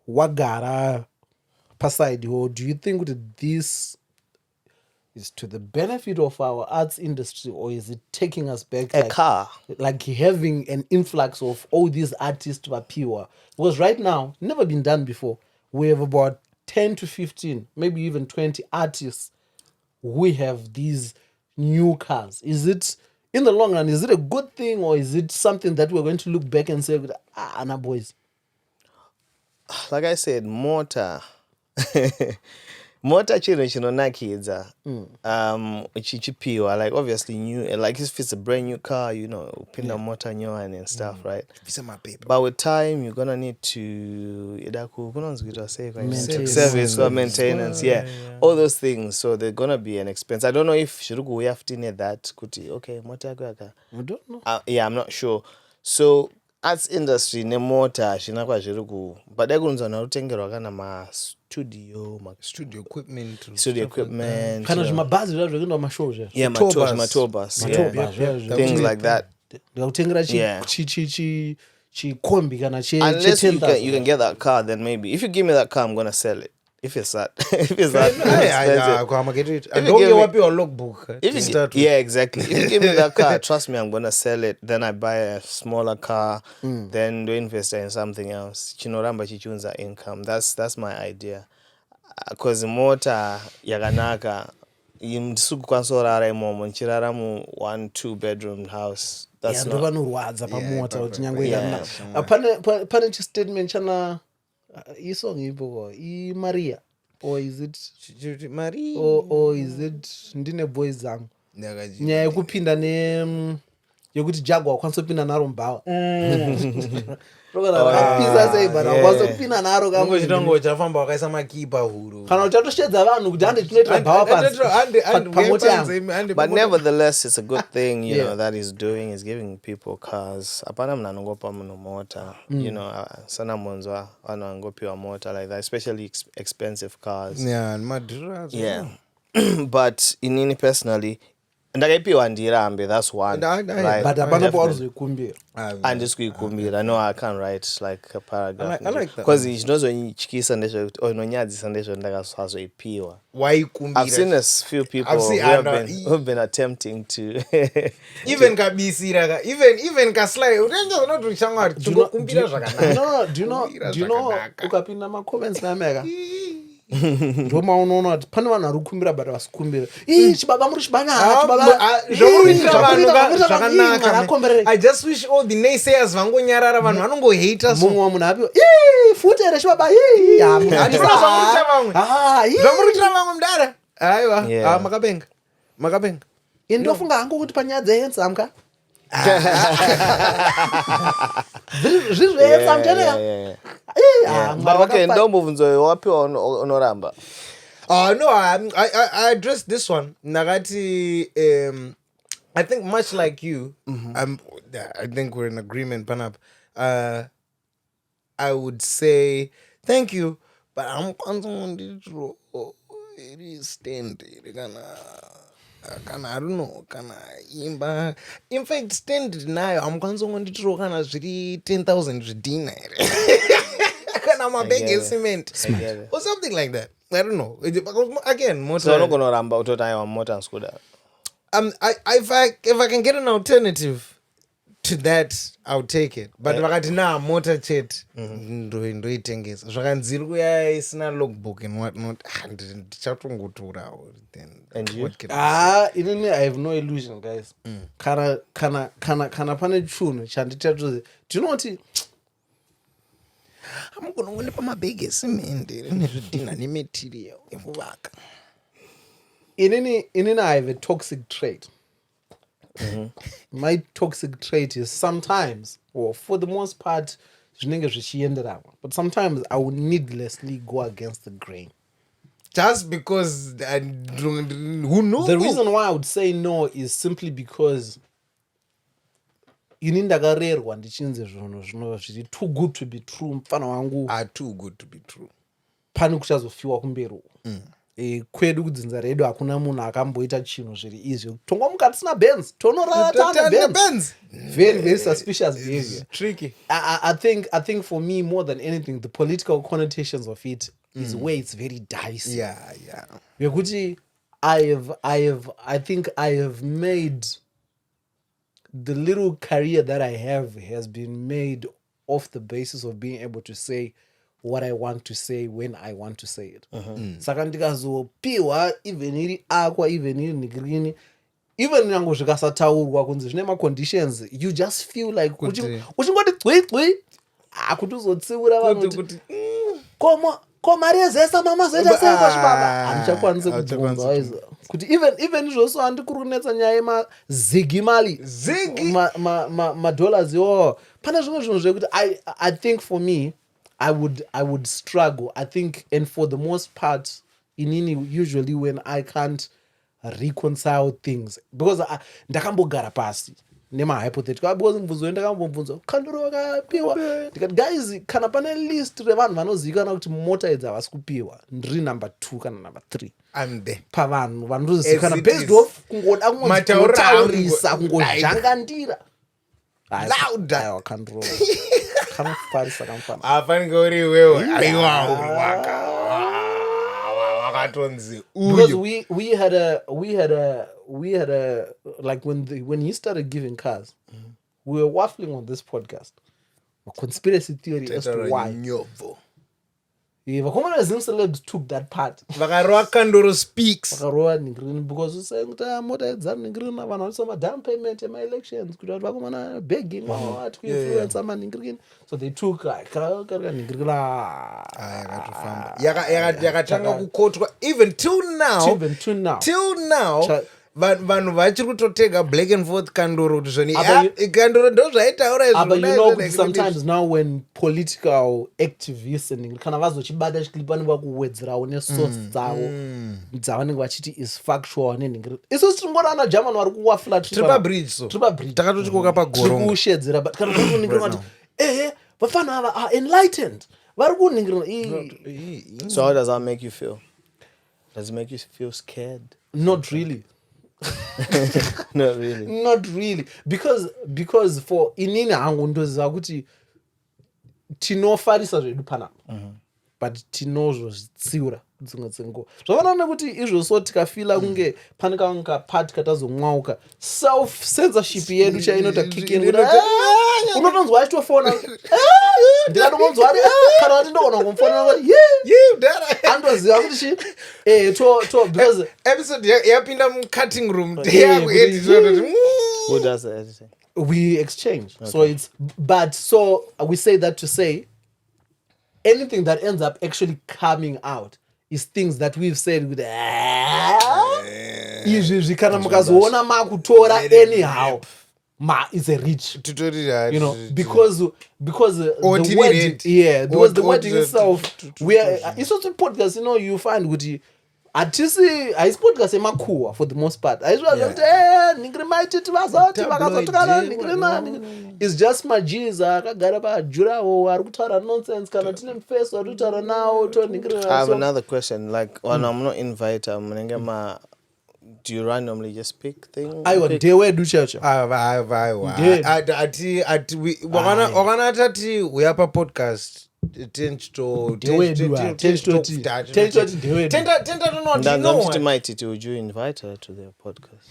wagara paside, or do you think that this is to the benefit of our arts industry, or is it taking us back
A car.
like having an influx of all these artists were pure? Because right now, never been done before. We have about 10 to 15, maybe even 20 artists who have these new cars. Is it, in the long run, is it a good thing, or is it something that we're going to look back and say, Anna boys?
Like I said, motor. Motor chinonakidza. Chichipiwa. Like obviously new, like if it's a brand new car, you know, pin a motor new and stuff, right?
Visa my paper.
But with time, you're gonna need to service or maintenance, yeah. All those things. So they're gonna be an expense. I don't know if Shirugu we have to need that. Kuti okay, motor kwaka.
I don't know.
Yeah, I'm not sure. So arts industry ne motor shinakwa Shirugu, but they're going to utengerwa kana ma studio equipment.
Kana zvimabhazi zvazvekuenda mashow zve.
Yeah, matobas. Yeah. Things like that.
Ndakutengera
Yeah.
chikombi kana
Unless you
che
can get that car, then maybe. If you give me that car, I'm gonna sell it. If it's that, if it's that expensive.
I
you
don't
give
give
me-
up your logbook.
If you yeah, exactly. If you give me that car, trust me, I'm gonna sell it. Then I buy a smaller car. Then do invest in something else. Chinoramba chichunza income. That's my idea. Because motor yaganaka, imsuku kwansorara imomo nchirara mu 1-2 bedroom house. That's not.
ndovanorwadza pamota kuti nyangwe
Yeah.
pane chistatement chana isong ipo imaria, or is it or is it ndine boys zangu nyaya yekupinda yekuti jagwa wakwanisa kupinda naro mbava apisa sei but wakwanisa kupinda naro kamwe
chitongo uchafamba wakaisa makipa huru
kana uchatoshedza vanhu kuti hande tinoitira mbava pamota yangu.
But nevertheless, it's a good thing, you
Yeah.
know, that he's doing. He's giving people cars. Apana mnangopa mno motor. You know, sana monzwa wanangopiwa motor like that, especially expensive cars.
yeah and madras
Yeah. but inini personally ndakaipiwa ndirambe, that's one, right?
But apana pauri zvekumbira.
Handisikuikumbira. No, I can't write like a paragraph.
I like that.
Because chinozonyityisa ndezvekuti nonyadzisa ndezvo ndakasazoipiwa.
Why
I've seen a few people who've been attempting to
even kabisira even kaslai urenza unoti shamwari kumbira zvakanaka.
Do you know ukapinda ma comments nameka ndoma unoona kuti pane vanhu vari kukumbira but vasikumbira chibaba muri chibanya
zvakanaka. I just wish all the naysayers vangonyarara, vanhu vanongohata
mumwe wa munhu apiwa futere chibaba
zvamurutira vamwe mudara. Aiwa, makapenga
ndofunga hangu kuti panyaya dzehandsome ka zvizvehandsome teneka.
But okay, ndombobvunzo wapiwa unoramba.
No, I addressed this one. Nagati, I think much like you, I think we're in agreement, Panap. I would say thank you, but I'm constantly stand. I don't know, imba. In fact, stand now. I'm constantly kana zviri 10,000 zvidina. I'm a big cement or something like that. I don't know. Again, motor.
So I'm gonna ramba utotaya motor and scooter.
If I can get an alternative to that, I'll take it. But vakati na motor chat ndoitengesa. Zvakanziri kuya isina logbook and whatnot. Ndichatongotora then.
And you?
Inini I have no illusion, guys. Kana pane chunhu chanditatuze. Do you know what? I'm going to put my biggest cement in material. In I have a toxic trait. My toxic trait is sometimes, or for the most part, but sometimes I will needlessly go against the grain.
Just because who knows?
The reason why I would say no is simply because ndakarerwa ndichinze zvinhu zviri too good to be true. Mfana wangu
are too good to be true.
Pane kuchazofiwa kumberi kwedu kudzinza redu hakuna munhu akamboita chinhu zviri izvi. Tongomuka tisina Benz, tonorata Benz. Very, very suspicious behavior.
Tricky.
I think for me, more than anything, the political connotations of it is where it's very dicey.
Yeah.
Because I think I have made the little career that I have has been made off the basis of being able to say what I want to say when I want to say it. Saka ndikazopiwa even iri akwa, even iri nigrini, even nyango zvikasataurwa kunzi zvine conditions, you just feel like uchingoti twitwi kuti uzotsiura vanhu kuti mari yezesa mama zoita sei kwazvibaba handichakwanisi kubvunza kuti even izvozvo handikuri kunetsa nyaya yemazigi mali madollars iwowo. Pane zvimwe zvinhu zvekuti I think for me I would struggle, I think, and for the most part inini usually when I can't reconcile things, because ndakambogara pasi nemahypothetical, because mubvunzo ndakambobvunza kanduro wakapiwa ndikati guys kana pane list revanhu vanozivikanwa kuti mota idzi havasi kupiwa ndiri number 2 kana number 3
I'm there.
pavanhu vanozivikanwa based off kungoda kungotaurisa kungozhangandira
louder
kanduro kanofarisa kamfana
afanike uri wewe aiwa wakatonzi
because we had a like when he started giving cars, we were waffling on this podcast a conspiracy theory as to why vakomana Zim celebs took that part.
Vakaroa Kandoro speaks.
Vakaroa Ningrin because we saying that mota edzana Ningrin vanhu vanosoma down payment in my elections kuti vakomana begging to influence ama Ningrin, so they took like Ningrin
yakatanga kukotwa even till now vanhu vachiri kutotega black and forth Kandoro kuti zvoni Kandoro ndo zvaitaura
but you know sometimes now when political activists and kana vazochibata chiklipa vanenge vakuwedzerawo nesource dzavo dzavanenge vachiti is factual nenhingiri. Isu tiringorana German vari kuwafula
tripa bridge takatoti koka pagoro
kushedzera, but kana kuningirwa kuti vafana ava are enlightened vari kuningirwa.
So how does that make you feel? Does it make you feel scared?
Not really.
Not really.
Not really. Because for inini hangu ndoziva kuti tinofarisa zvedu panapa. But tinozvitsiura dzimwe dzenguva. Zvafanana nekuti izvozvo tikafila kunge pane kamwe kapati katazomwauka. Self censorship yedu chainota kick in. Unotonzwa achitofona. Ndikatongonzwa ari kana kuti ndogona kumfonera kuti andoziva kuti shi because
episode yapinda mu-cutting room.
Who does the editing?
we exchange. So we say that to say anything that ends up actually coming out is things that we've said with izvi kana mukazoona makutora anyhow it's a reach, you know, because the wording, because the wording itself, it's also podcast, you know, you find kuti atisi haisi podcast emakuwa for the most part. It's just majiza akagara pajurawo ari kutaura nonsense kana tine mufeso ari kutaura nawo
I have another question. Like when I'm not invited, do you randomly just pick things?
aiwa ndewedu chacho
wakana tati uyapa podcast
Ndanzamtiti maititi, would you invite her to their podcast?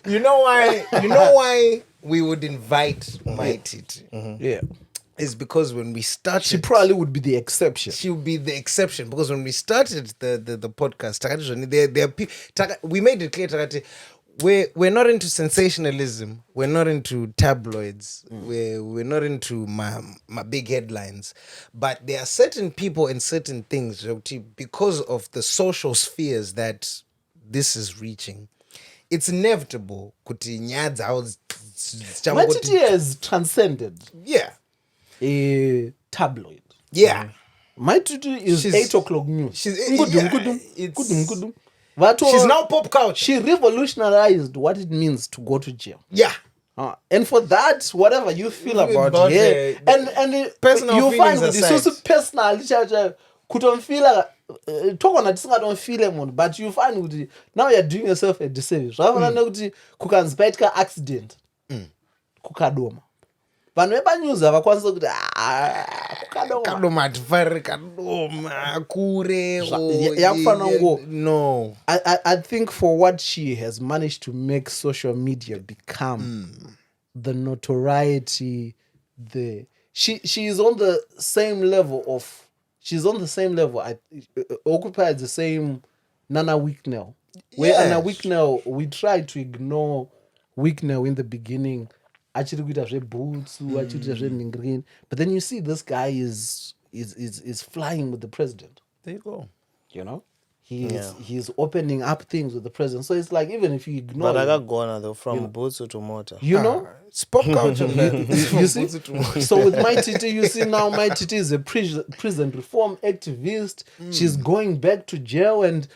You know why we would invite my Titi?
Yeah.
Is because when we started,
She probably would be the exception.
she would be the exception, because when we started the podcast, we made it clear Takati, we're not into sensationalism, we're not into tabloids, we're not into my big headlines, but there are certain people and certain things because of the social spheres that this is reaching. It's inevitable kuti nyaya dzavo
Matiti has transcended
yeah
a tabloid.
yeah
My tutu is
She's-
8 o'clock news.
she's-
Nkudum,
yeah,
nkudum,
it's-
nkudum, nkudum. Vato-
she's now pop culture.
She revolutionized what it means to go to jail.
Yeah.
And for that, whatever you feel about
About
her, and
personal
you find
feelings
with
aside.
this personal chacha kutomfila talk on this don't feel him, but you find with now you're doing yourself a disservice. Rather than kuti kukanzbaitka accident kukadoma. Vanhu vepanews havakwanisa kuti
kadoma atifariri kadoma kure
yakufana ngo.
no
I think for what she has managed to make social media become, the notoriety, she is on the same level of occupies the same Nana Wicknell. Where
Yes.
Nana Wicknell, we tried to ignore Wicknell in the beginning. Actually, we have boots, actually green. But then you see this guy is flying with the president.
there you go.
You know, he's opening up things with the president. So it's like even if you ignore,
But I
him,
got gone though, from boots to motor.
you know,
It's pop culture.
you see. So with my Titi, you see now my Titi is a prison reform activist. She's going back to jail and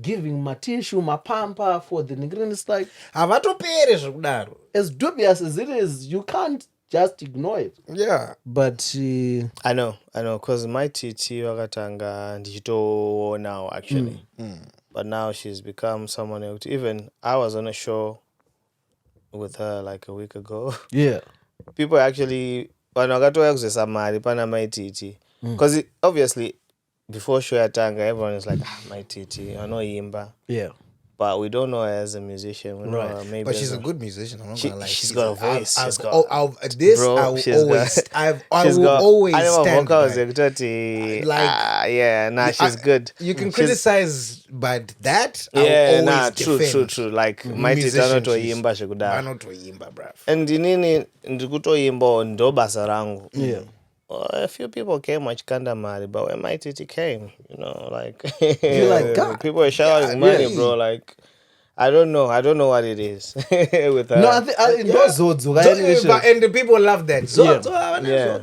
giving matishu mapampa for the Nigerian. It's like
Havatopere zvekudaro.
as dubious as it is, you can't just ignore it.
Yeah.
But
I know, because my TT wakatanga ndichitowo now actually. But now she's become someone else. Even I was on a show with her like a week ago.
yeah,
People actually vanhu vakatouya kuzoisa mari pana my TT. Because obviously before show yatanga everyone is like my TT anoimba.
yeah.
But we don't know her as a musician. We know her maybe
But
as
she's a good musician. I'm not gonna lie.
she's got a voice.
I've
She's got-
I will
she's
always. I
she's
will
got-
always
I never
stand
vocals,
by.
she's good.
You can
She's-
criticize, but that I
Yeah,
will always
true.
defend.
Like my tita anotoimba zvekudaro.
Anotoimba, bruv.
And inini ndikutoimba ndo basa rangu.
Yeah.
Well, a few people came wachikanda mari, but when my titi came, you know, like
You're like, God.
people were showering money, bro. Like I don't know what it is with her.
No, I think those Zodzo,
And the people love that.
Yeah.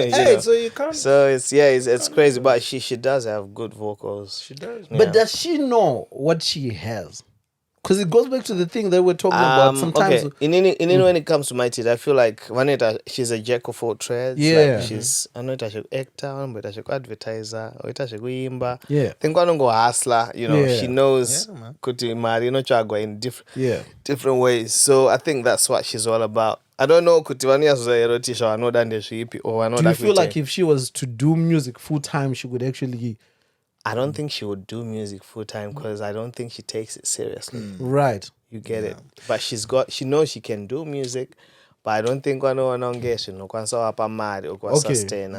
Hey,
know.
so you can't.
So it's crazy, but she does have good vocals.
She does.
But does she know what she has? Because it goes back to the thing that we're talking about. Sometimes,
okay. In any when it comes to my tit, I feel like Vanetta, she's a jack of all trades.
Yeah.
Like she's I know she actor, but she advertiser, or she imba.
Yeah.
Think I don't go hustler. You know,
Yeah.
she knows
Yeah, man.
kuti mari no chagwa in
yeah.
different ways. So I think that's what she's all about. I don't know kuti vania erotisha vanoda ndezvipi or vanoda
Do you feel
kuite.
like if she was to do music full time, she could actually
I don't think she would do music full time because I don't think she takes it seriously.
right?
You get it. But she knows she can do music, but I don't think sustain.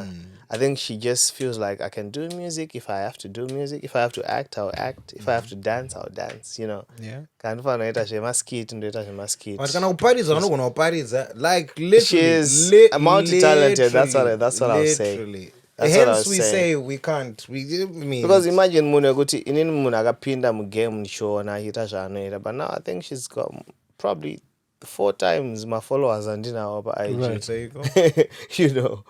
I think she just feels like I can do music. If I have to do music, if I have to act, I'll act. If I have to dance, I'll dance. You know.
Yeah.
Kind of anoita shemaskit and doita shemaskit.
But kana kuparidza vanogona kuparidza like literally.
She's multi-talented. That's what I was saying.
Literally.
That's what I
Hence
was
we
saying.
say we can't. We mean
Because imagine munhu wekuti inini munhu akapinda mugame nishona achiita zvaanoita, but now I think she's got probably 4 times my followers andinawo pa-IG.
Right.
there you go.
You know.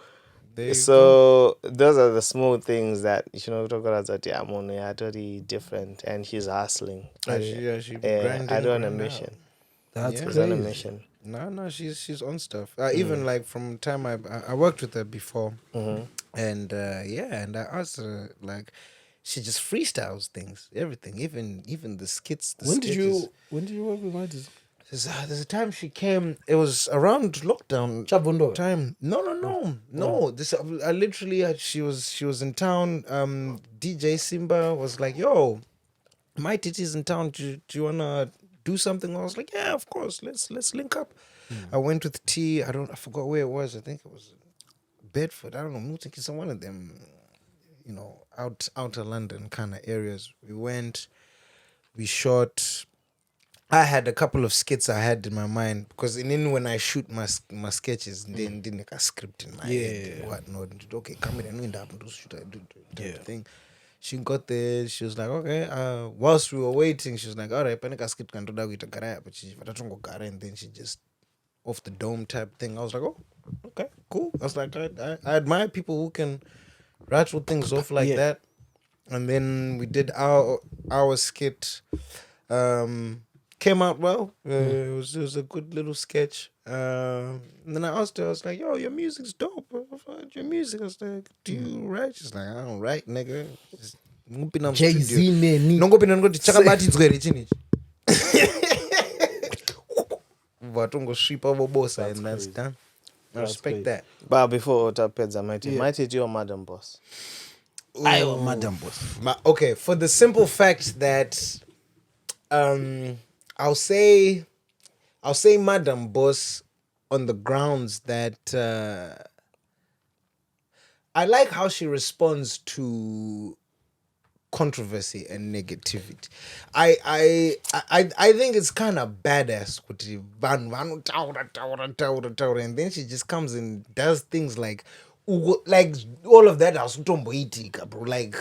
There you
So those are the small things that munhu yatori different and she's hustling.
She grinding
I do on a
right now.
mission.
That's
Yeah.
She's on a
crazy.
mission.
No, she's on stuff. Even like from time I worked with her before, and and I asked her like, she just freestyles things, everything, even the skits. The
When did
sketches.
you work with Mighty?
There's a time she came. It was around lockdown
Chabundo.
time. No. This I literally she was in town. DJ Simba was like, "Yo, my titty's in town. Do you wanna do something?" I was like, "Yeah, of course. Let's link up." I went with T. I forgot where it was. I think it was Bedford. I don't know. I think it's one of them. You know, outer London kind of areas. We went. We shot. I had a couple of skits I had in my mind because when I shoot my sketches, then like a script in my head and whatnot. Okay, come in and do shoot thing. She got there. She was like, okay. Whilst we were waiting, she was like, all right, panika script can do that with a garaya, but she and then she just off the dome type thing. I was like, oh, okay, cool. I was like, I admire people who can rattle things off like that. And then we did our skit. Came out well. It was a good little sketch. And then I asked her, I was like, yo, your music's dope. I've heard your music. I was like, do you write? She's like, I don't write, nigga.
Jay-Z neni.
Nongopinda ngoti chakabatidzwe chini. Vatongosvipa vobosa and that's done. I respect that.
But before Otapedza, Mighty, your madam boss.
I am Madam Boss.
Okay, for the simple fact that I'll say Madam Boss on the grounds that I like how she responds to controversy and negativity. I think it's kind of badass and then she just comes and does things like all of that asitomboitika, bro. Like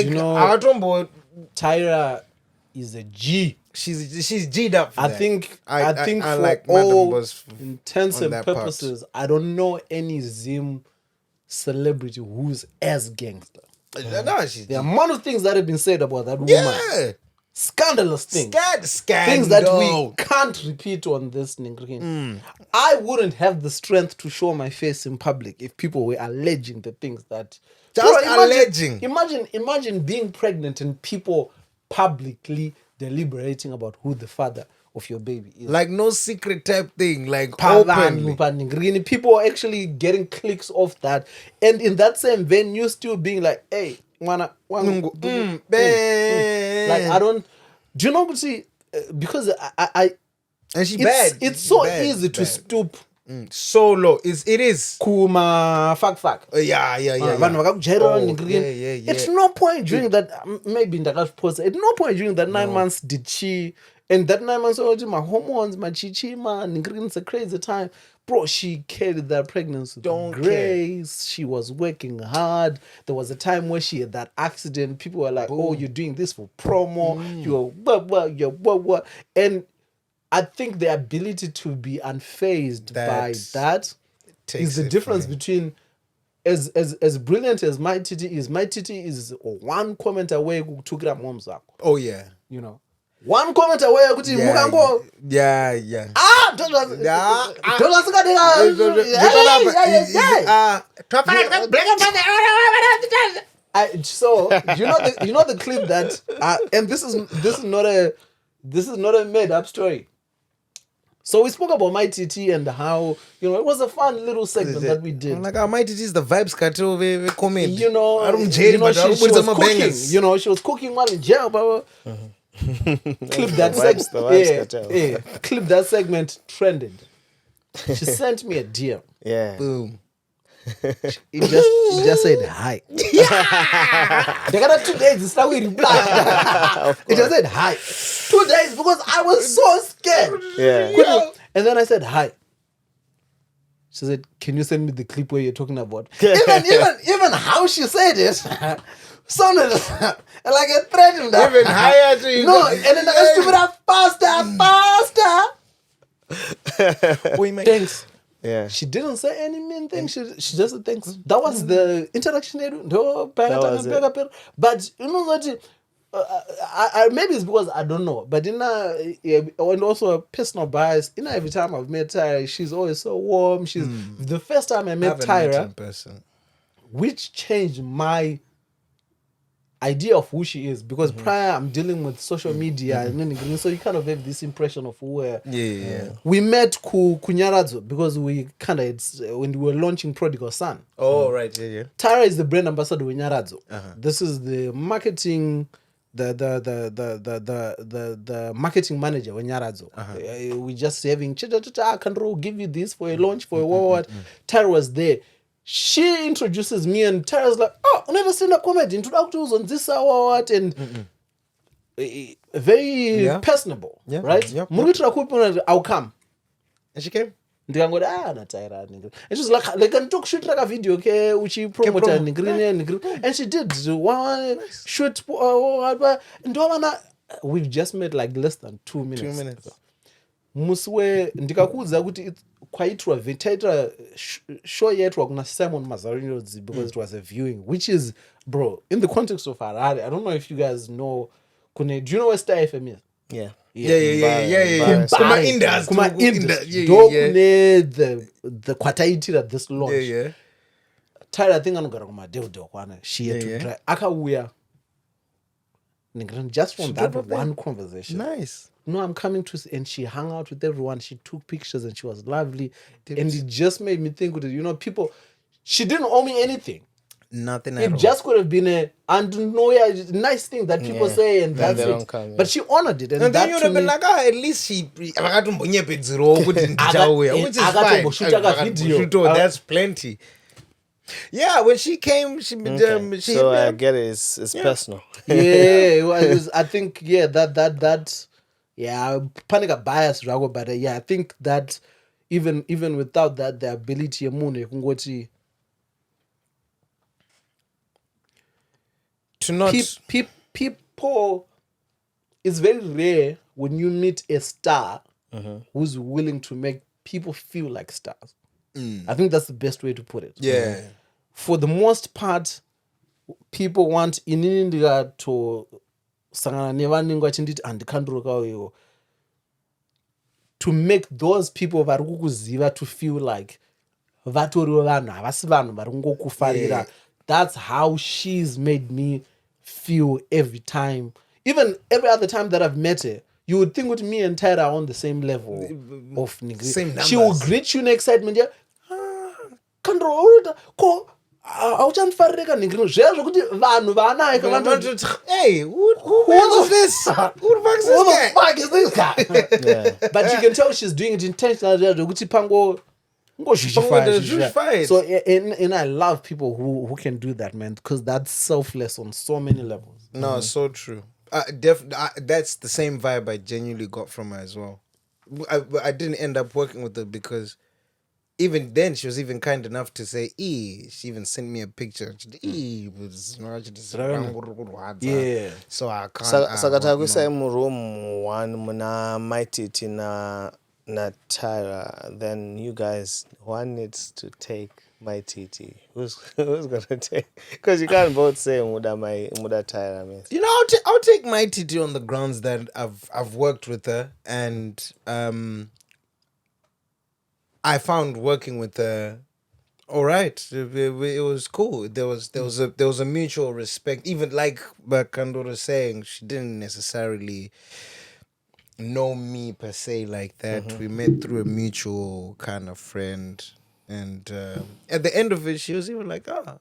you know,
avatombo.
Tyra is a G.
She's G'd up for
I
that.
think
I
for
like Madam
all
Boss
intents
on
and
that part.
purposes, I don't know any Zim celebrity who's as gangster.
No, she's
The amount of things that have been said about that woman,
yeah.
scandalous things,
Scandal.
things that we can't repeat on this Ningrikin. I wouldn't have the strength to show my face in public if people were alleging the things that.
Just
Bro,
alleging.
Imagine being pregnant and people publicly deliberating about who the father of your baby is.
Like no secret type thing. Like openly.
People are actually getting clicks off that, and in that same vein, you still being like, "Hey, like I don't." Do you know? See, because I
and she's bad.
It's so
bad,
easy to
bad.
stoop.
So low. It is.
Kuma fuck.
Yeah.
Vanhu vakakujaira
Oh,
Ningrikin.
yeah.
At no point during that, maybe ndakazviposta. At no point during that 9 months did she. And that 9 months old, my hormones, my chichi, Ningrikin, it's a crazy time. Bro, she carried that pregnancy with grace. She was working hard. There was a time where she had that accident. People were like, oh, you're doing this for promo. You're what. And I think the ability to be unfazed by that is the difference between as brilliant as my titty is one comment away to grab mom's.
Oh yeah.
You know. one comment away kuti mukango
yeah.
So you know the clip that and this is not a made up story. So we spoke about my TT and how it was a fun little segment that we did.
Like my TT is the vibes cartel we comment.
She was cooking. She was cooking while in jail, but clip that segment. Clip that segment trended. She sent me a DM.
Yeah.
Boom.
It just said hi. They got 2 days. It's how we reply. It just said hi. 2 days because I was so scared.
Yeah.
And then I said hi. She said, "Can you send me the clip where you're talking about?" Even how she said it sounded like a threat.
Even higher to you.
No, and then I faster. Thanks.
Yeah.
She didn't say any mean thing. She just said thanks. That was the interaction. But you know what? I maybe it's because I don't know. But and also a personal bias. Every time I've met Tyra, she's always so warm. She's the first time I met Tyra,
in person,
which changed my idea of who she is, because prior I'm dealing with social media and so you kind of have this impression of who we met Kunyaradzo because we kind of when we were launching Prodigal Son.
Oh right, yeah.
Tara is the brand ambassador with Nyaradzo. This is the marketing the marketing manager with Nyaradzo. We just having I can give you this for a launch for a what. Tara was there. She introduces me and Tara's like, "Oh, never seen a comedy introductions on this what," and very personable, right? I'll come.
And she came.
And she's like can talk shoot like a video, okay, which she promoted and she did one shoot and we've just made like less than 2 minutes.
2 minutes.
Muswe ndikakuudza kuti kwaitwa vitaitwa show yaitwa kuna Simon Mazarino because it was a viewing, which is, bro, in the context of Harare. I don't know if you guys know. Do you know where Star FM is?
Yeah.
Kuma Indus. The kwataitira this launch.
Yeah.
Tyra, I think anogara kuma Deodeo kwana. She had to try. Akauya. Just from that one conversation.
Nice.
No, I'm coming to, and she hung out with everyone. She took pictures and she was lovely. And it just made me think, people, she didn't owe me anything.
Nothing at all.
It just could have been a nice thing that people say, and that's it. But she honored it. And
then you would have been like, at least she, which is fine. That's plenty. Yeah, when she came, she
so I get it. It's personal.
Yeah, it was. I think that. Yeah, panic bias, but I think that even without that, the ability of
to not
people, it's very rare when you meet a star who's willing to make people feel like stars. I think that's the best way to put it.
Yeah.
For the most part, people want in India to make those people to feel like that's how she's made me feel every time. Even every other time that I've met her, you would think with me and Tyra are on the same level of
same numbers.
She will greet you in excitement. Yeah. Hey, who is this? Who the fuck is this guy? But you can tell she's doing it intentionally. So and I love people who can do that, man, because that's selfless on so many levels.
No, so true. That's the same vibe I genuinely got from her as well. I didn't end up working with her because even then, she was even kind enough to say, she even sent me a picture.
Yeah.
So I can't.
Sakatakusa mu room one muna Mighty na Tyra. Then you guys, one needs to take My TT. Who's gonna take? Because you can't both say Muda Tyra, miss.
You know, I'll take my TT on the grounds that I've worked with her, and I found working with her all right. It was cool. There was a mutual respect. Even like Kandor was saying, she didn't necessarily know me per se like that. We met through a mutual kind of friend, and at the end of it, she was even like, "Ah,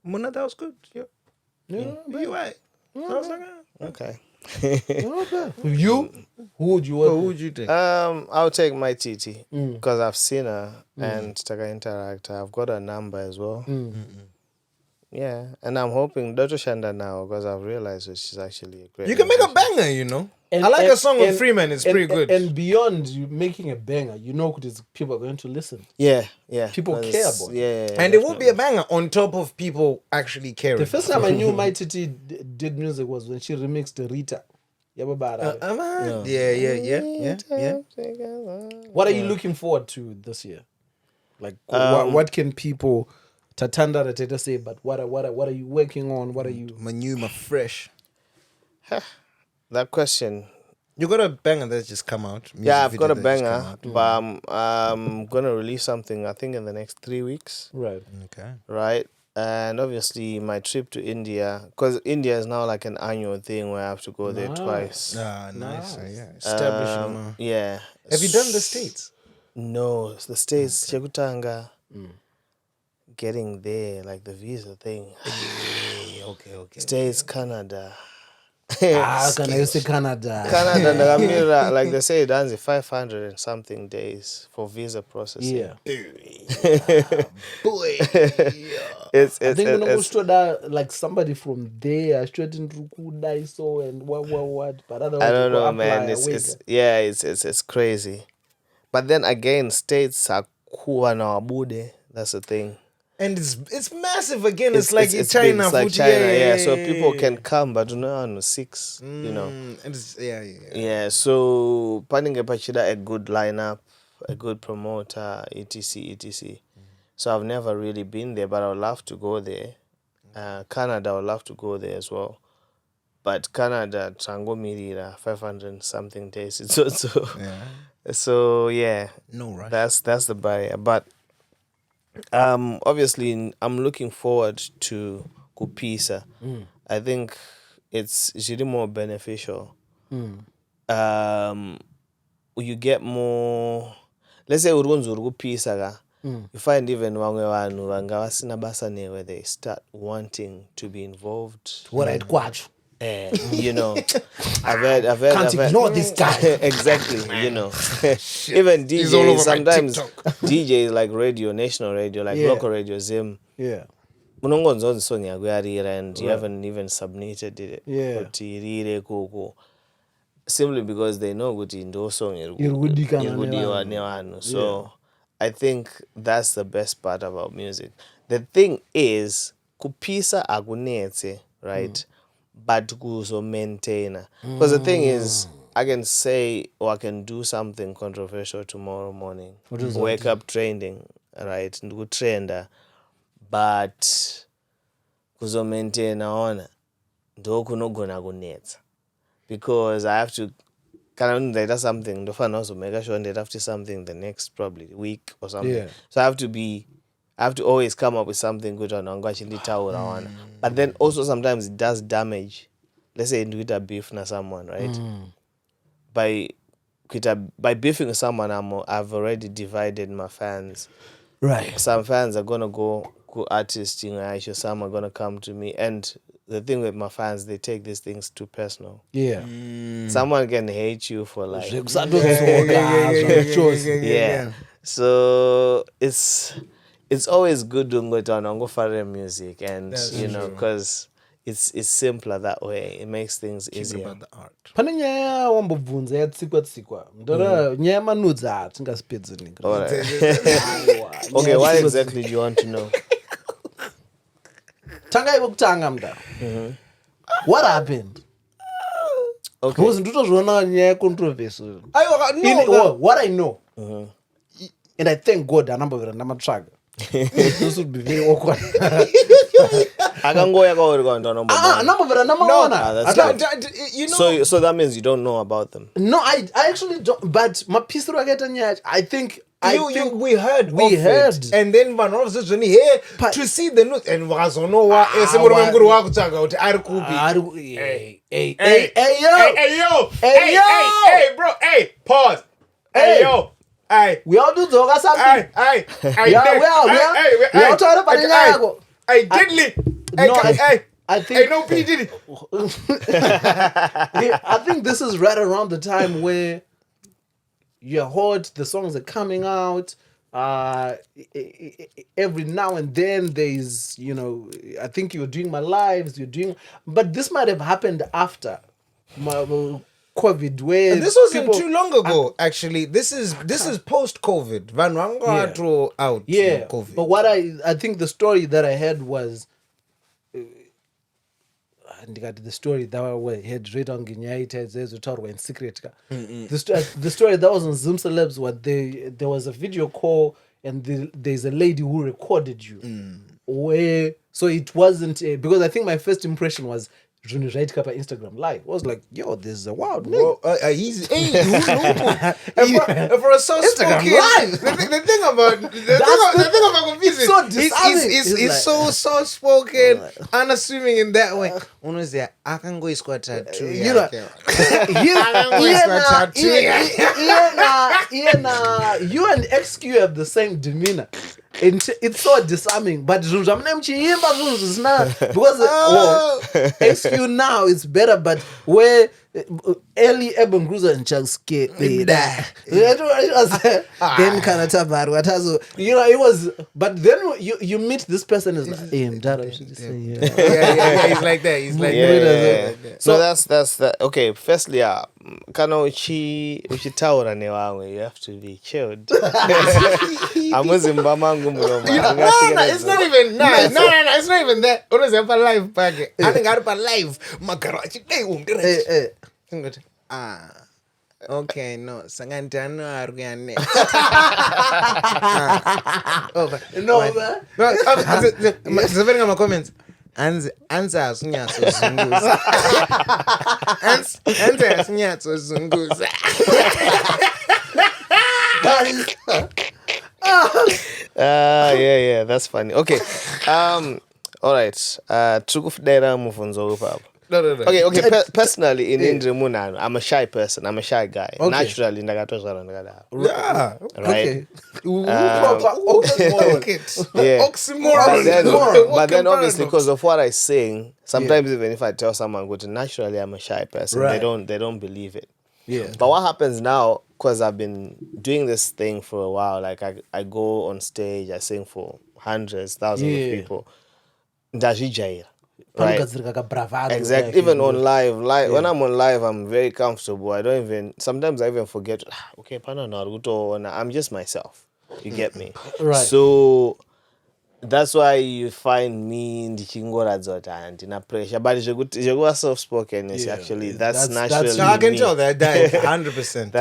Mona, that was good. Yeah, you right." So I was like, "Ah."
Okay.
You? Who would you work
Who
with?
would you take?
I'll take my TT because I've seen her and Taka interact. I've got her number as well. Yeah, and I'm hoping Dr. Shanda now because I've realized that she's actually a great.
You can make a
musician.
banger, you know. I like a song with Freeman. It's pretty good.
And beyond you making a banger, you know, because people are going to listen.
Yeah.
People care about it.
Yeah,
And it will be a banger on top of people actually caring.
The first time I knew my Titi did music was when she remixed Rita. Yeah. What are you looking forward to this year? Like, what can people Tatanda Rateta say? But what are you working on? What are you?
My new, my fresh.
That question.
You got a banger that's just come out.
Yeah, I've got a
music video that
banger,
just come
but I'm gonna release something. I think in the next 3 weeks.
Right.
out. Okay.
Right. And obviously my trip to India, because India is now like an annual thing where I have to go there twice.
Ah, nice. Yeah. Establishing.
Yeah.
Have you done the States?
No, it's the States, Chekutanga. Getting there, like the visa thing.
Okay.
States, Canada.
Can I say Canada?
Canada, Nagamira, like they say, it runs 500 and something days for visa processing.
Yeah.
Boy.
It's
I think when I straight like somebody from there, straight into Kudaiso and what. But
I don't know, man. It's crazy. But then again, states are kuwa na wabude. That's the thing.
And it's massive again. It's like
big.
China.
It's like China, yeah. So people can come, but no 6, you know.
And it's, yeah.
Yeah, so Paninge Pachida, a good lineup, a good promoter, etc. So I've never really been there, but I would love to go there. Canada, I would love to go there as well. But Canada, Trango Mirira, 500 something days. It's also so yeah.
No rush.
That's the barrier. But obviously I'm looking forward to Kupisa. I think it's really more beneficial. You get more, let's say urunzu Kupisa you find even wangwe wanu wangawasina basa where they start wanting to be involved.
What I'd watch.
You know, I've heard.
Can't ignore this guy.
Exactly, you know. Even DJs, sometimes DJs like radio, national radio, like local radio, Zim.
Yeah.
Munongonzo song ya guyarira and you haven't even submitted it.
Yeah.
Simply because they know good in those song. So I think that's the best part about music. The thing is, kupisa agunete, right? But kuzo maintainer. Because the thing is, I can say or I can do something controversial tomorrow morning. Wake up trending, right? Ndugu trender. But kuzo maintainer ona ndo kunogona kunetsa. Because I have to kind of something the fun also make sure that after something the next probably week or something.
Yeah.
So I have to always come up with something good on actually tower. But then also sometimes it does damage. Let's say do it a beef na someone, right? By beefing with someone, I've already divided my fans.
Right.
Some fans are gonna go artists, some are gonna come to me. And the thing with my fans, they take these things too personal.
Yeah.
Someone can hate you for like
Yeah.
So it's always good doing it on foreign music, and because it's simpler that way. It makes things easier.
About the art.
Pane nyaya wambobvunza yatsikwa ndora nyaya manudza atingazipedzi
Okay, what exactly do you want to know?
Tanga iwe kutanga mda. What happened?
Okay.
Because ndotozviona nyaya controversy.
No.
What I know. And I thank God a number of them track. This would be very awkward.
Akangoya kwauri kwa ndo number one.
Number one.
That's good.
You know,
So that means you don't know about them.
No, I actually don't. But my piece I think
we heard
we heard
it. And then vanhu vazozvoni here to see the news and vakazonowa ese murume mukuru wakutsvaga kuti ari kupi. Hey bro, hey pause. Hey yo. Hey.
We all do dzoka something.
Hey.
We all talk about it.
Hey diddly.
I think
hey no P Diddy.
I think this is right around the time where you're hot, the songs are coming out. Every now and then there's, I think you're doing my lives, but this might have happened after my COVID, where
this wasn't too long ago. Actually, this is post COVID. Van Wango out.
Yeah,
COVID.
but what I think the story that I had was. The story that I had read on Ginyai in secret. The story that was on Zoom Celebs, there was a video call and there's a lady who recorded you. So it wasn't because I think my first impression was Juni right Kappa Instagram live. I was like, yo, this is a wild nigga.
He's for a soft-spoken live. The thing about Qounfuzed
is so disarming.
He's so soft-spoken, unassuming in that way. Honestly, I can go squat tattoo. You know,
you and XQ have the same demeanor. It's so disarming, but because XQ now it's better, but where Ellie Eben Cruiser and Chuck skate then it was, but then you meet this person is like,
he's like that. He's like
So that's that. Okay, firstly, kana uchitaura newawe, you have to be chilled. Amuzimba mangu mulomo.
It's not even it's not even that. Honestly, I'm live packet. I think I'm live. Magarachi okay, no. Sangantano Argane.
No, man.
The very my comments. Answer Sunyaso Zunguza. Answer Sunyaso Zunguza.
Yeah, that's funny. Okay. All right. Tukufudera mufunzo upapa.
No.
Okay. Personally, in Indre Munano, I'm a shy person. I'm a shy guy.
Okay.
Naturally,
Yeah.
Okay.
Oxymoron.
But then obviously, because of what I sing, sometimes even if I tell someone, naturally I'm a shy person,
right.
they don't believe it.
Yeah.
But what happens now, because I've been doing this thing for a while, like I go on stage, I sing for hundreds, thousands of people. Ndajijaira. Right. Exactly. Even on live, when I'm on live, I'm very comfortable. Sometimes I even forget, okay, I'm just myself. You get me?
Right.
So that's why you find me in the chingora zota and in a pressure. But if you go soft spoken, actually that's naturally.
I can tell that 100%.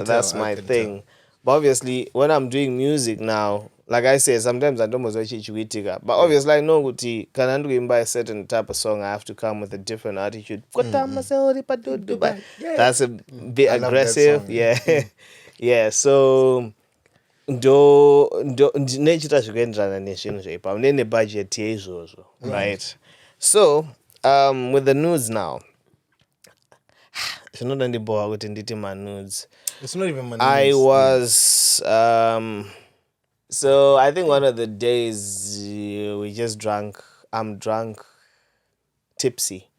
That's my thing. But obviously, when I'm doing music now, like I said, sometimes I don't know what but obviously I know Guti can do by a certain type of song. I have to come with a different attitude. That's a bit aggressive. Yeah. Yeah. So do nature zvigoenderana nezvinhu zvaipa une budget yeizvozvo, right? So with the nudes now, zvinoda ndiboha kuti nditi manudes.
It's not even my
I was so I think one of the days we just drank. I'm drunk, tipsy.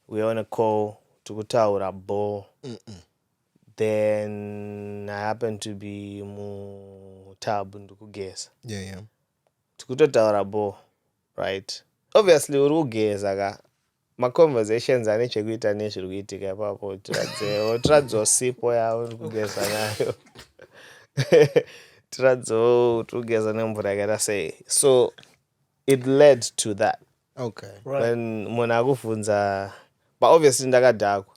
We're on a call to kutaura bo. Then I happened to be mu tab ndukugeza.
Yeah.
Tukutotaura bo, right? Obviously urugeza ka my conversations are nechekuita nezviri kuitika ipapo tiradzoosipo yavo ndikugeza nayo. Tiradzoogeza nemvura yakaita sei. So it led to that.
Okay.
Right.
When munhu akuvhunza, but obviously ndakadhakwa.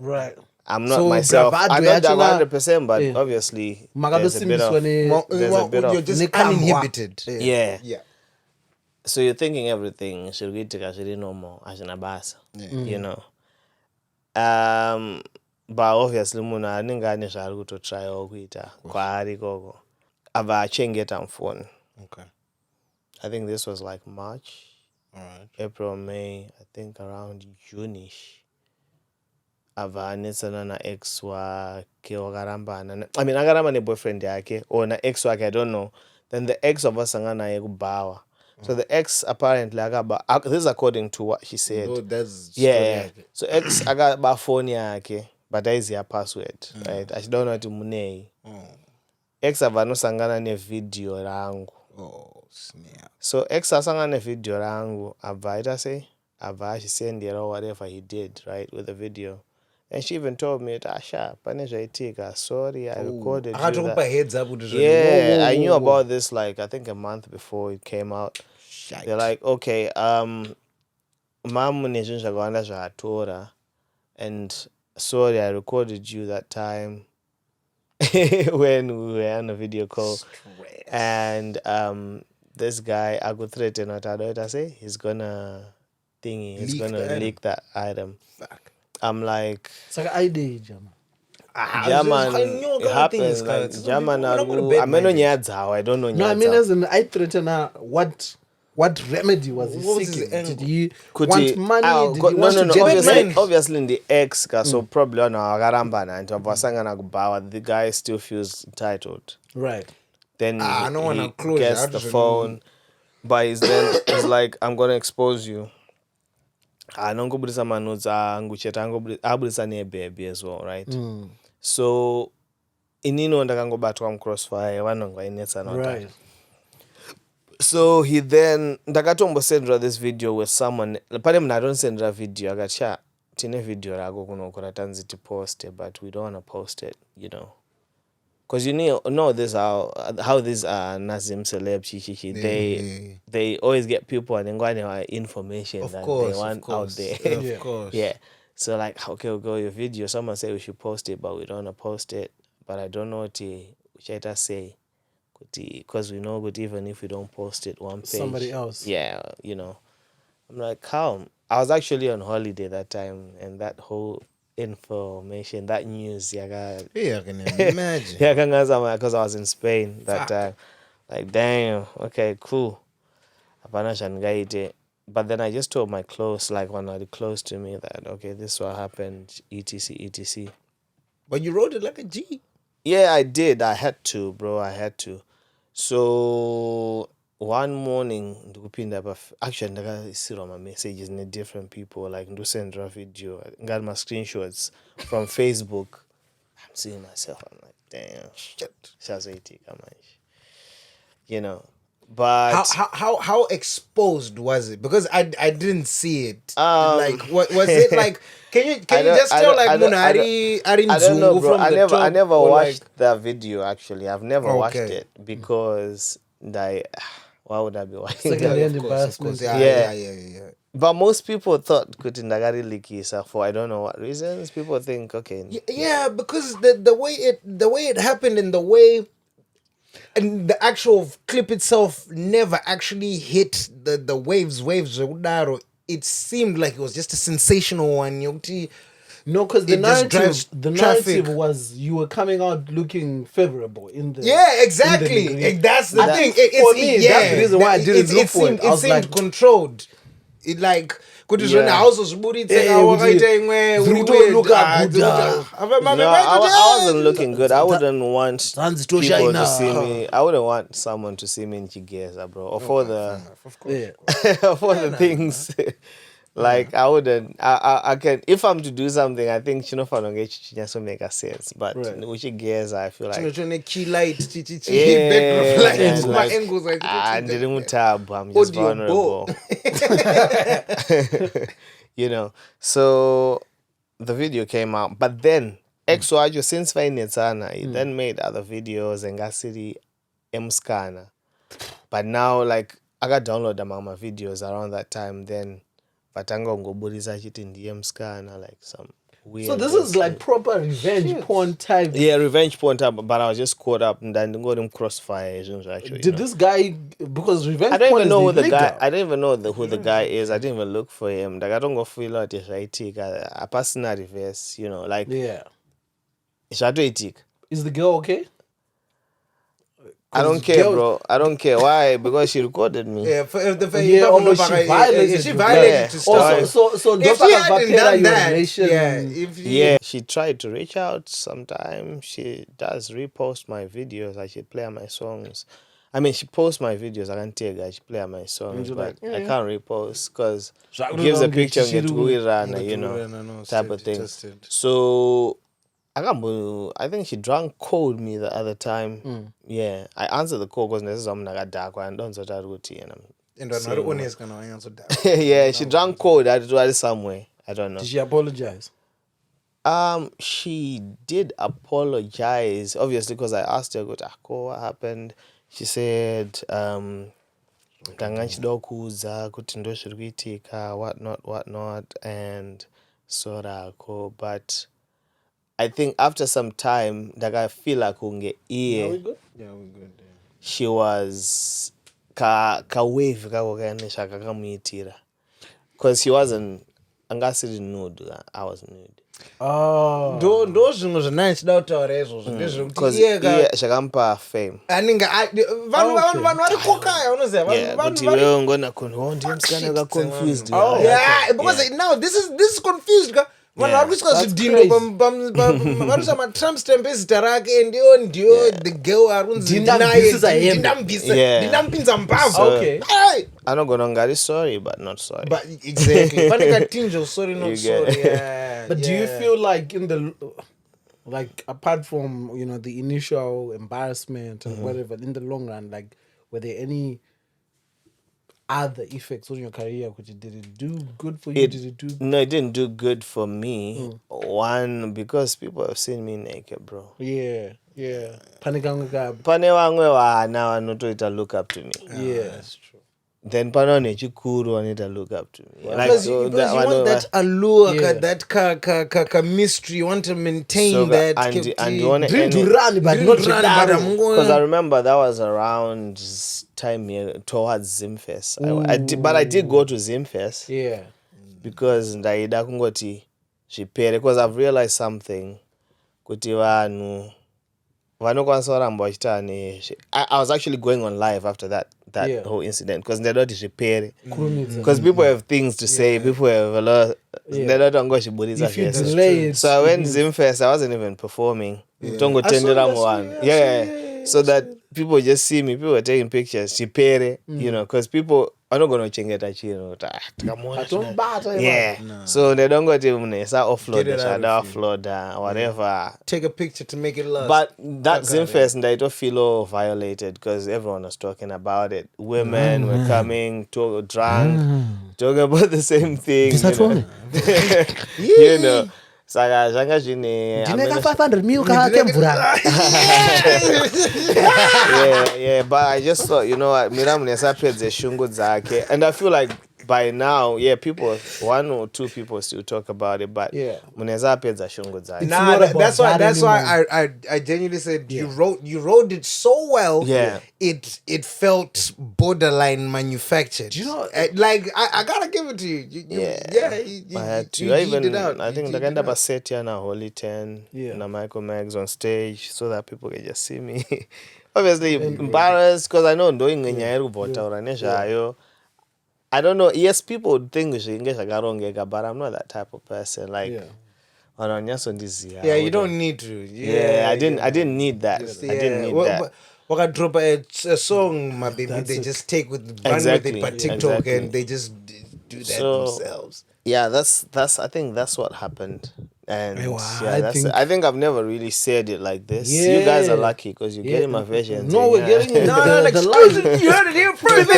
Right.
I'm not
So
myself.
bravado
I'm not
yachina-
100%, but
Yeah.
obviously there's a bit
Makadosimbiswa
of
ne-
there's a bit
you're
of
just
Nekambwa.
uninhibited.
yeah.
Yeah.
So you're thinking everything should be really normal as an abasa, you know. But obviously munhu anenge ane zvaari kutotryawo kuita kwaari ikoko abva achengeta mufoni.
Okay.
I think this was like March,
All right.
April, May, I think around June-ish. Abva anetsana na-ex wake wakarambana. I mean, akaramba ne-boyfriend yake or na-ex wake, I don't know. Then the ex wavasangana naye kubawa. So the ex apparently this is according to what she said.
Oh, that's
Yeah. So ex akaba phone yake but aiziya password, right? Achidaona kuti munei. Ex abva anosangana nevidhio rangu.
Oh, snap.
So ex asangana nevidhio rangu abva aita sei? Abva achisendera whatever he did, right, with the video. And she even told me, Asha, pane zvaitika, sorry, I recorded you.
Akatokupa heads up with
Yeah,
whoa,
I knew
whoa.
about this like I think a month before it came out.
Shite.
They're like, okay, mamu nezvinhu zvakawanda zvaatora, and sorry, I recorded you that time when we were on a video call.
Stress.
And this guy, I could threaten what I say, he's gonna
Leak the item.
leak that item.
Fuck.
I'm like,
Saka aide jama.
German,
I know
it happens. Like German, I don't know nyaya I don't know.
No, I mean as in I threaten her. What remedy was he
What was his
seeking?
angle?
Did he
Could
want
he-
money?
Oh,
Did
God,
he want to get
obviously,
money?
obviously in the ex so probably on wakarambana and wasangana kubawa, the guy still feels entitled.
Right.
Then
I don't wanna
he
close
gets
it. I
the
just
phone, but he's like, I'm gonna expose you. Anongobudisa manudza angu cheta abudisa nebaby as well, right? So inino ndakangobatwa mcrossfire vanhu vainetsana
Right.
So he then ndakatombosendera this video with someone pane munhu atondisendera video akati sha tine video rako kunoko ratanzi tiposte but we don't want to post it, you know, because you know this how these Nazim celeb they always get people and then information
Of
that
course,
they want
of course,
out there.
of course.
Yeah. So like, okay, we'll go your video. Someone say we should post it, but we don't want to post it. But I don't know what to say. Because we know that even if we don't post it, one page.
Somebody else.
Yeah, you know. I'm like, calm. I was actually on holiday that time, and that whole information, that news,
Yeah, I can imagine.
yeah, because I was in Spain that time. Like, damn, okay, cool. But then I just told my close, like one of the close to me, that okay, this is what happened, etc, etc.
But you wrote it like a G.
Yeah, I did. I had to, bro. I had to. So one morning, actually, I see on my messages in different people, like send a video, got my screenshots from Facebook. I'm seeing myself. I'm like, damn, shit. You know. But
how exposed was it? Because I didn't see it. Like what was it like? Can you just tell like Munari
I don't know, bro.
from the top?
I never
or
watched
like,
that video actually. I've never watched
Okay.
it because why would I be watching
Second
that?
hand
of
embarrassment.
course.
Yeah.
Yeah.
But most people thought Kutindagari Likisa for I don't know what reasons. People think okay.
Yeah, because the way it happened and the way and the actual clip itself never actually hit the waves. It seemed like it was just a sensational one.
No, because the
It just drives
narrative
traffic.
was you were coming out looking favorable in the
Yeah, exactly.
in the
That's the
I
thing.
think for me, that's the reason why I didn't look for it. I
It
was
seemed
like-
controlled. It like kuti zvona
Yeah.
hauzozviburitsa wakaita imwe uri
Zvirikuto
weird.
look up,
Ah,
Buddha.
No, I wasn't looking good. I wouldn't want
Zanzi
people
toshaina.
to see me. I wouldn't want someone to see me in Chigeza, bro. Or for the
Yeah.
for the things. Like I wouldn't. I can if I'm to do something. I think so make a sense. But
Right.
which gears I feel like
Chine key light,
yeah,
background light,
and
my
like,
angles like
and didn't tab. I'm just
Audio
vulnerable. You know. So the video came out, but then Exwajo since Vainetsana, he then made other videos and got city Mscana. But now like I got downloaded among my videos around that time then. Vatanga ngobudisa chiti ndiye Mscana like some weird.
So this is like proper revenge porn type.
Yeah, revenge porn type, but I was just caught up and then got him crossfire. Actually,
Did this guy, because revenge
I don't
porn
even
is
know who the
illegal.
guy. I don't even know who the guy is. I didn't even look for him. Like I don't go feel out if I take a personal reverse. Like
Yeah.
Is
the girl okay?
I don't care, bro. I don't care. Why? Because she recorded me.
Yeah,
she violated.
She violated to start.
So
If she hadn't done that,
yeah, she tried to reach out sometime. She does repost my videos. I should play my songs. I mean, she posts my videos. I can take her. She play my songs, but I can't repost because it gives a picture and get to type of thing. So I think she drunk called me the other time. Yeah, I answered the call because this is dark and don't start routine and I'm yeah, she drunk called. I do it somewhere. I don't know.
Did she apologize?
She did apologize, obviously, because I asked her, what happened? She said, whatnot, and but I think after some time, I feel like unge
Yeah, we good. Yeah.
she was ka wave kanisha kakamuitira because she wasn't angasiri nude. I was nude.
Ndo zvinhu zvinani chida kutaura izvozvo ndezvekuti
shakampa fame
vanhu vari kokaya unoziva
kuti iwewe ungona ndiye musikana kaconfused.
Yeah, because now this is confused ka vanhu vari kuiswa zvidhindo varisa matrump stamp ezita rake ndio the girl arunzi ndinamupinza mbavha.
anogona kunge ari sorry but not sorry.
But exactly pane katinjo sorry not sorry.
But do you feel like in the apart from the initial embarrassment and whatever, in the long run, like were there any other effects on your career? Did it do good for you?
No, it didn't do good for me. One, because people have seen me naked, bro.
Yeah. Pane
vamwe vana vanotoita look up to me.
Yeah, that's true.
Then pane nechikuru vanoita look up to me.
Because you want that allure, that mystery. You want to maintain that.
And you want to
run, but not
because I remember that was around time towards Zimfest. But I did go to Zimfest.
Yeah.
Because ndaida kungoti zvipere. Because I've realized something. Kuti vanhu vanokwanisa kuramba vachita I was actually going on live after that whole incident because they don't zvipere. Because people have things to say. People have a lot. They don't go shibudisa. So I went Zimfest. I wasn't even performing. Tongo tendera one. Yeah. So that people just see me. People were taking pictures. Shipere. Because people are not going to chengeta chino. Yeah. So they don't go to offload the offload whatever.
Take a picture to make it last.
But that Zimfest, and I don't feel violated because everyone was talking about it. Women were coming, drunk, talking about the same thing. Saka zvanga zvine
500 mil kemvura.
Yeah, but I just thought, what, mira munesa pedze shungu dzake, and I feel like by now, one or two people still talk about it, but munesa pedza shungu dzake.
Nah, that's why I genuinely said you wrote it so well.
Yeah,
it felt borderline manufactured. I gotta give it to you. I had to.
I think the kind of a set here na Holy 10 na Michael Meggs on stage so that people can just see me. Obviously embarrassed because I know doing nezvayo. I don't know. Yes, people would think but I'm not that type of person. Like, you don't
need to.
I didn't need that. I didn't need that.
I drop a song, my baby, they just take run with it by TikTok and they just do that themselves.
Yeah, I think that's what happened. And I think I've never really said it like this.
Yeah.
You guys are lucky because you're getting my version.
No, we're getting
the you heard it here first.
But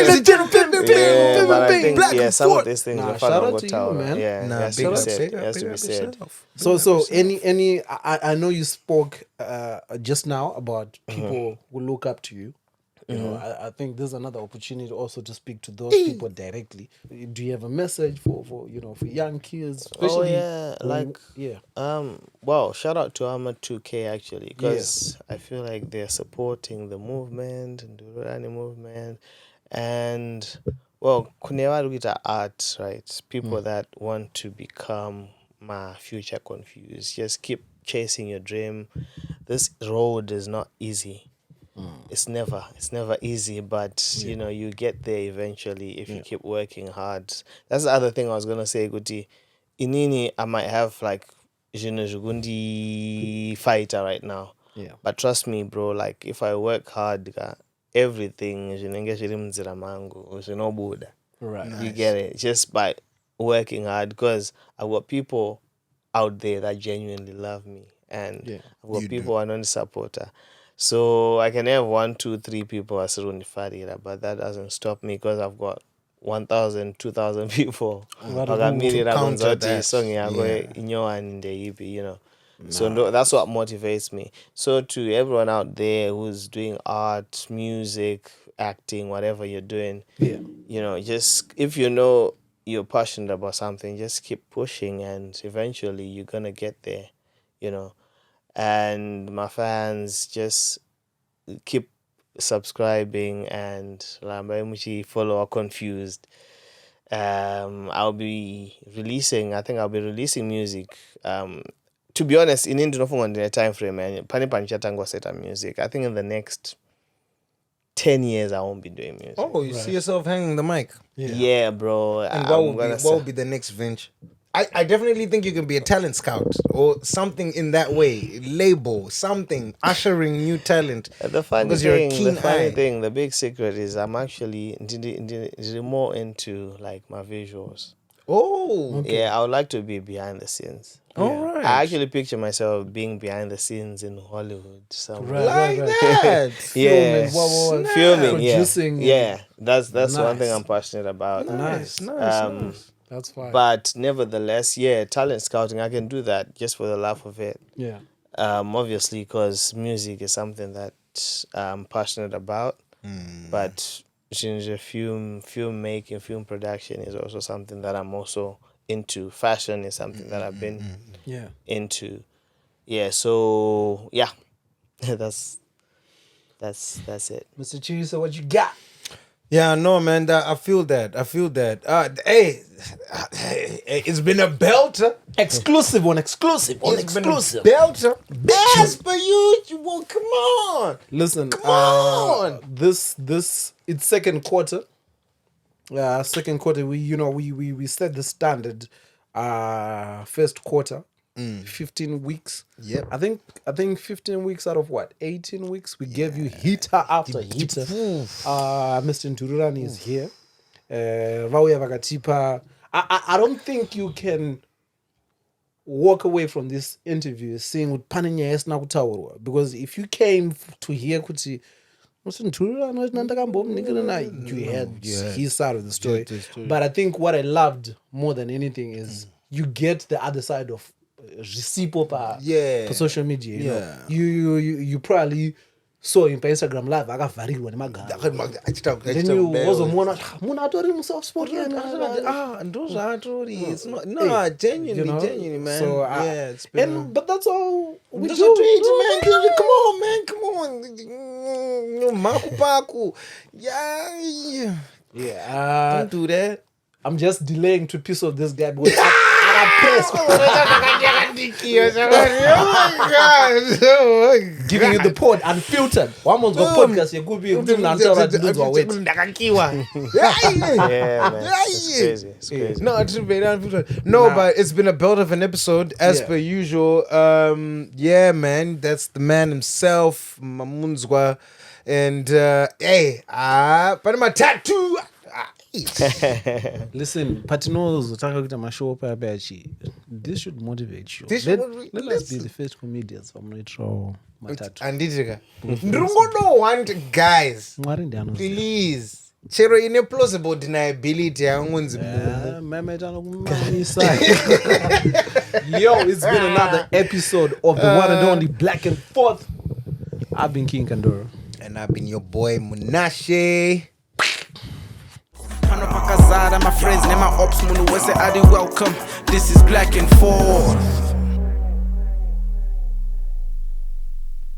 I think some of these things are
shout out to you, man.
Yeah, has to be said.
So any I know you spoke just now about people who look up to you. You know, I think there's another opportunity also to speak to those people directly. Do you have a message for for young kids? Especially
Well, shout out to Armor 2K actually, because I feel like they're supporting the movement and the Rurani movement, and well, kunevaruita art, right? People that want to become my future confused. Just keep chasing your dream. This road is not easy. It's never easy, but you get there eventually if you keep working hard. That's the other thing I was gonna say, Guti. Inini, I might have like Jugundi fighter right now.
Yeah.
But trust me, bro, like if I work hard, everything is no Buddha.
Right.
You get it? Just by working hard, because I've got people out there that genuinely love me, and I've got people who are not supporter. So I can have 1, 2, 3 people as Farira, but that doesn't stop me because I've got 1,000, 2,000 people.
To counter that.
So that's what motivates me. So to everyone out there who's doing art, music, acting, whatever you're doing, just if you're passionate about something, just keep pushing, and eventually you're gonna get there, And my fans, just keep subscribing and follow Qounfuzed. I'll be releasing music. To be honest, in Indonesia time frame, and Pani set up music. I think in the next 10 years I won't be doing music.
Oh, you see yourself hanging the mic?
Yeah, bro.
And what will be the next venture? I definitely think you can be a talent scout or something in that way. Label, something, ushering new talent.
The funny thing, the big secret is I'm actually more into like my visuals.
Oh.
Okay. Yeah, I would like to be behind the scenes.
All right.
I actually picture myself being behind the scenes in Hollywood somewhere.
Like that.
Yeah. Filming,
producing.
Yeah. That's
nice.
One thing I'm passionate about.
Nice.
That's fine.
But nevertheless, talent scouting, I can do that just for the laugh of it.
Yeah.
Obviously, because music is something that I'm passionate about. But film making, film production is also something that I'm also into. Fashion is something that I've been into. Yeah. So that's it.
Mr. Chisa, what you got?
Yeah, no, man. I feel that. Hey, it's been a belter.
Exclusive.
Been a belter. As per usual. Come on.
Listen.
Come on.
This it's second quarter. Second quarter. We set the standard. First quarter. 15 weeks.
Yep.
I think 15 weeks out of what? 18 weeks. We gave you heater after heater. Mr. Ntururani is here. Vauya Vakatipa. I don't think you can walk away from this interview saying with Paninya Esna Kutaurwa, because if you came to hear Kuti Mr. Ntururani, you had his side of the story. But I think what I loved more than anything is you get the other side of Recipo pa social media. You probably saw him on Instagram live akavharirwa nemagama. Then you wazomona munhu atori musoft
it's not genuinely, man.
So
it's been
but that's all we
just
do.
a treat, man. Come on. Maku paku. Yeah. Don't do that.
I'm just delaying to piss off this guy because I press. Giving you the pod unfiltered. One month of podcast, you could be
Yeah, man. It's crazy.
No, it's very unfiltered. But it's been a belt of an episode as per usual. Man, that's the man himself, Mamunzwa, and but my tattoo.
Listen, Patinos, this should motivate you. Let us be the first comedians from Retro Matatu.
And don't want guys. Please. Chero in a plausible deniability.
Yo, it's been another episode of the one and only Black and Forth. I've been King Kandoro.
And I've been your boy Munashe.
Pano pakazara, my friends, name my ops, munu wese adi welcome. This is Black and Forth.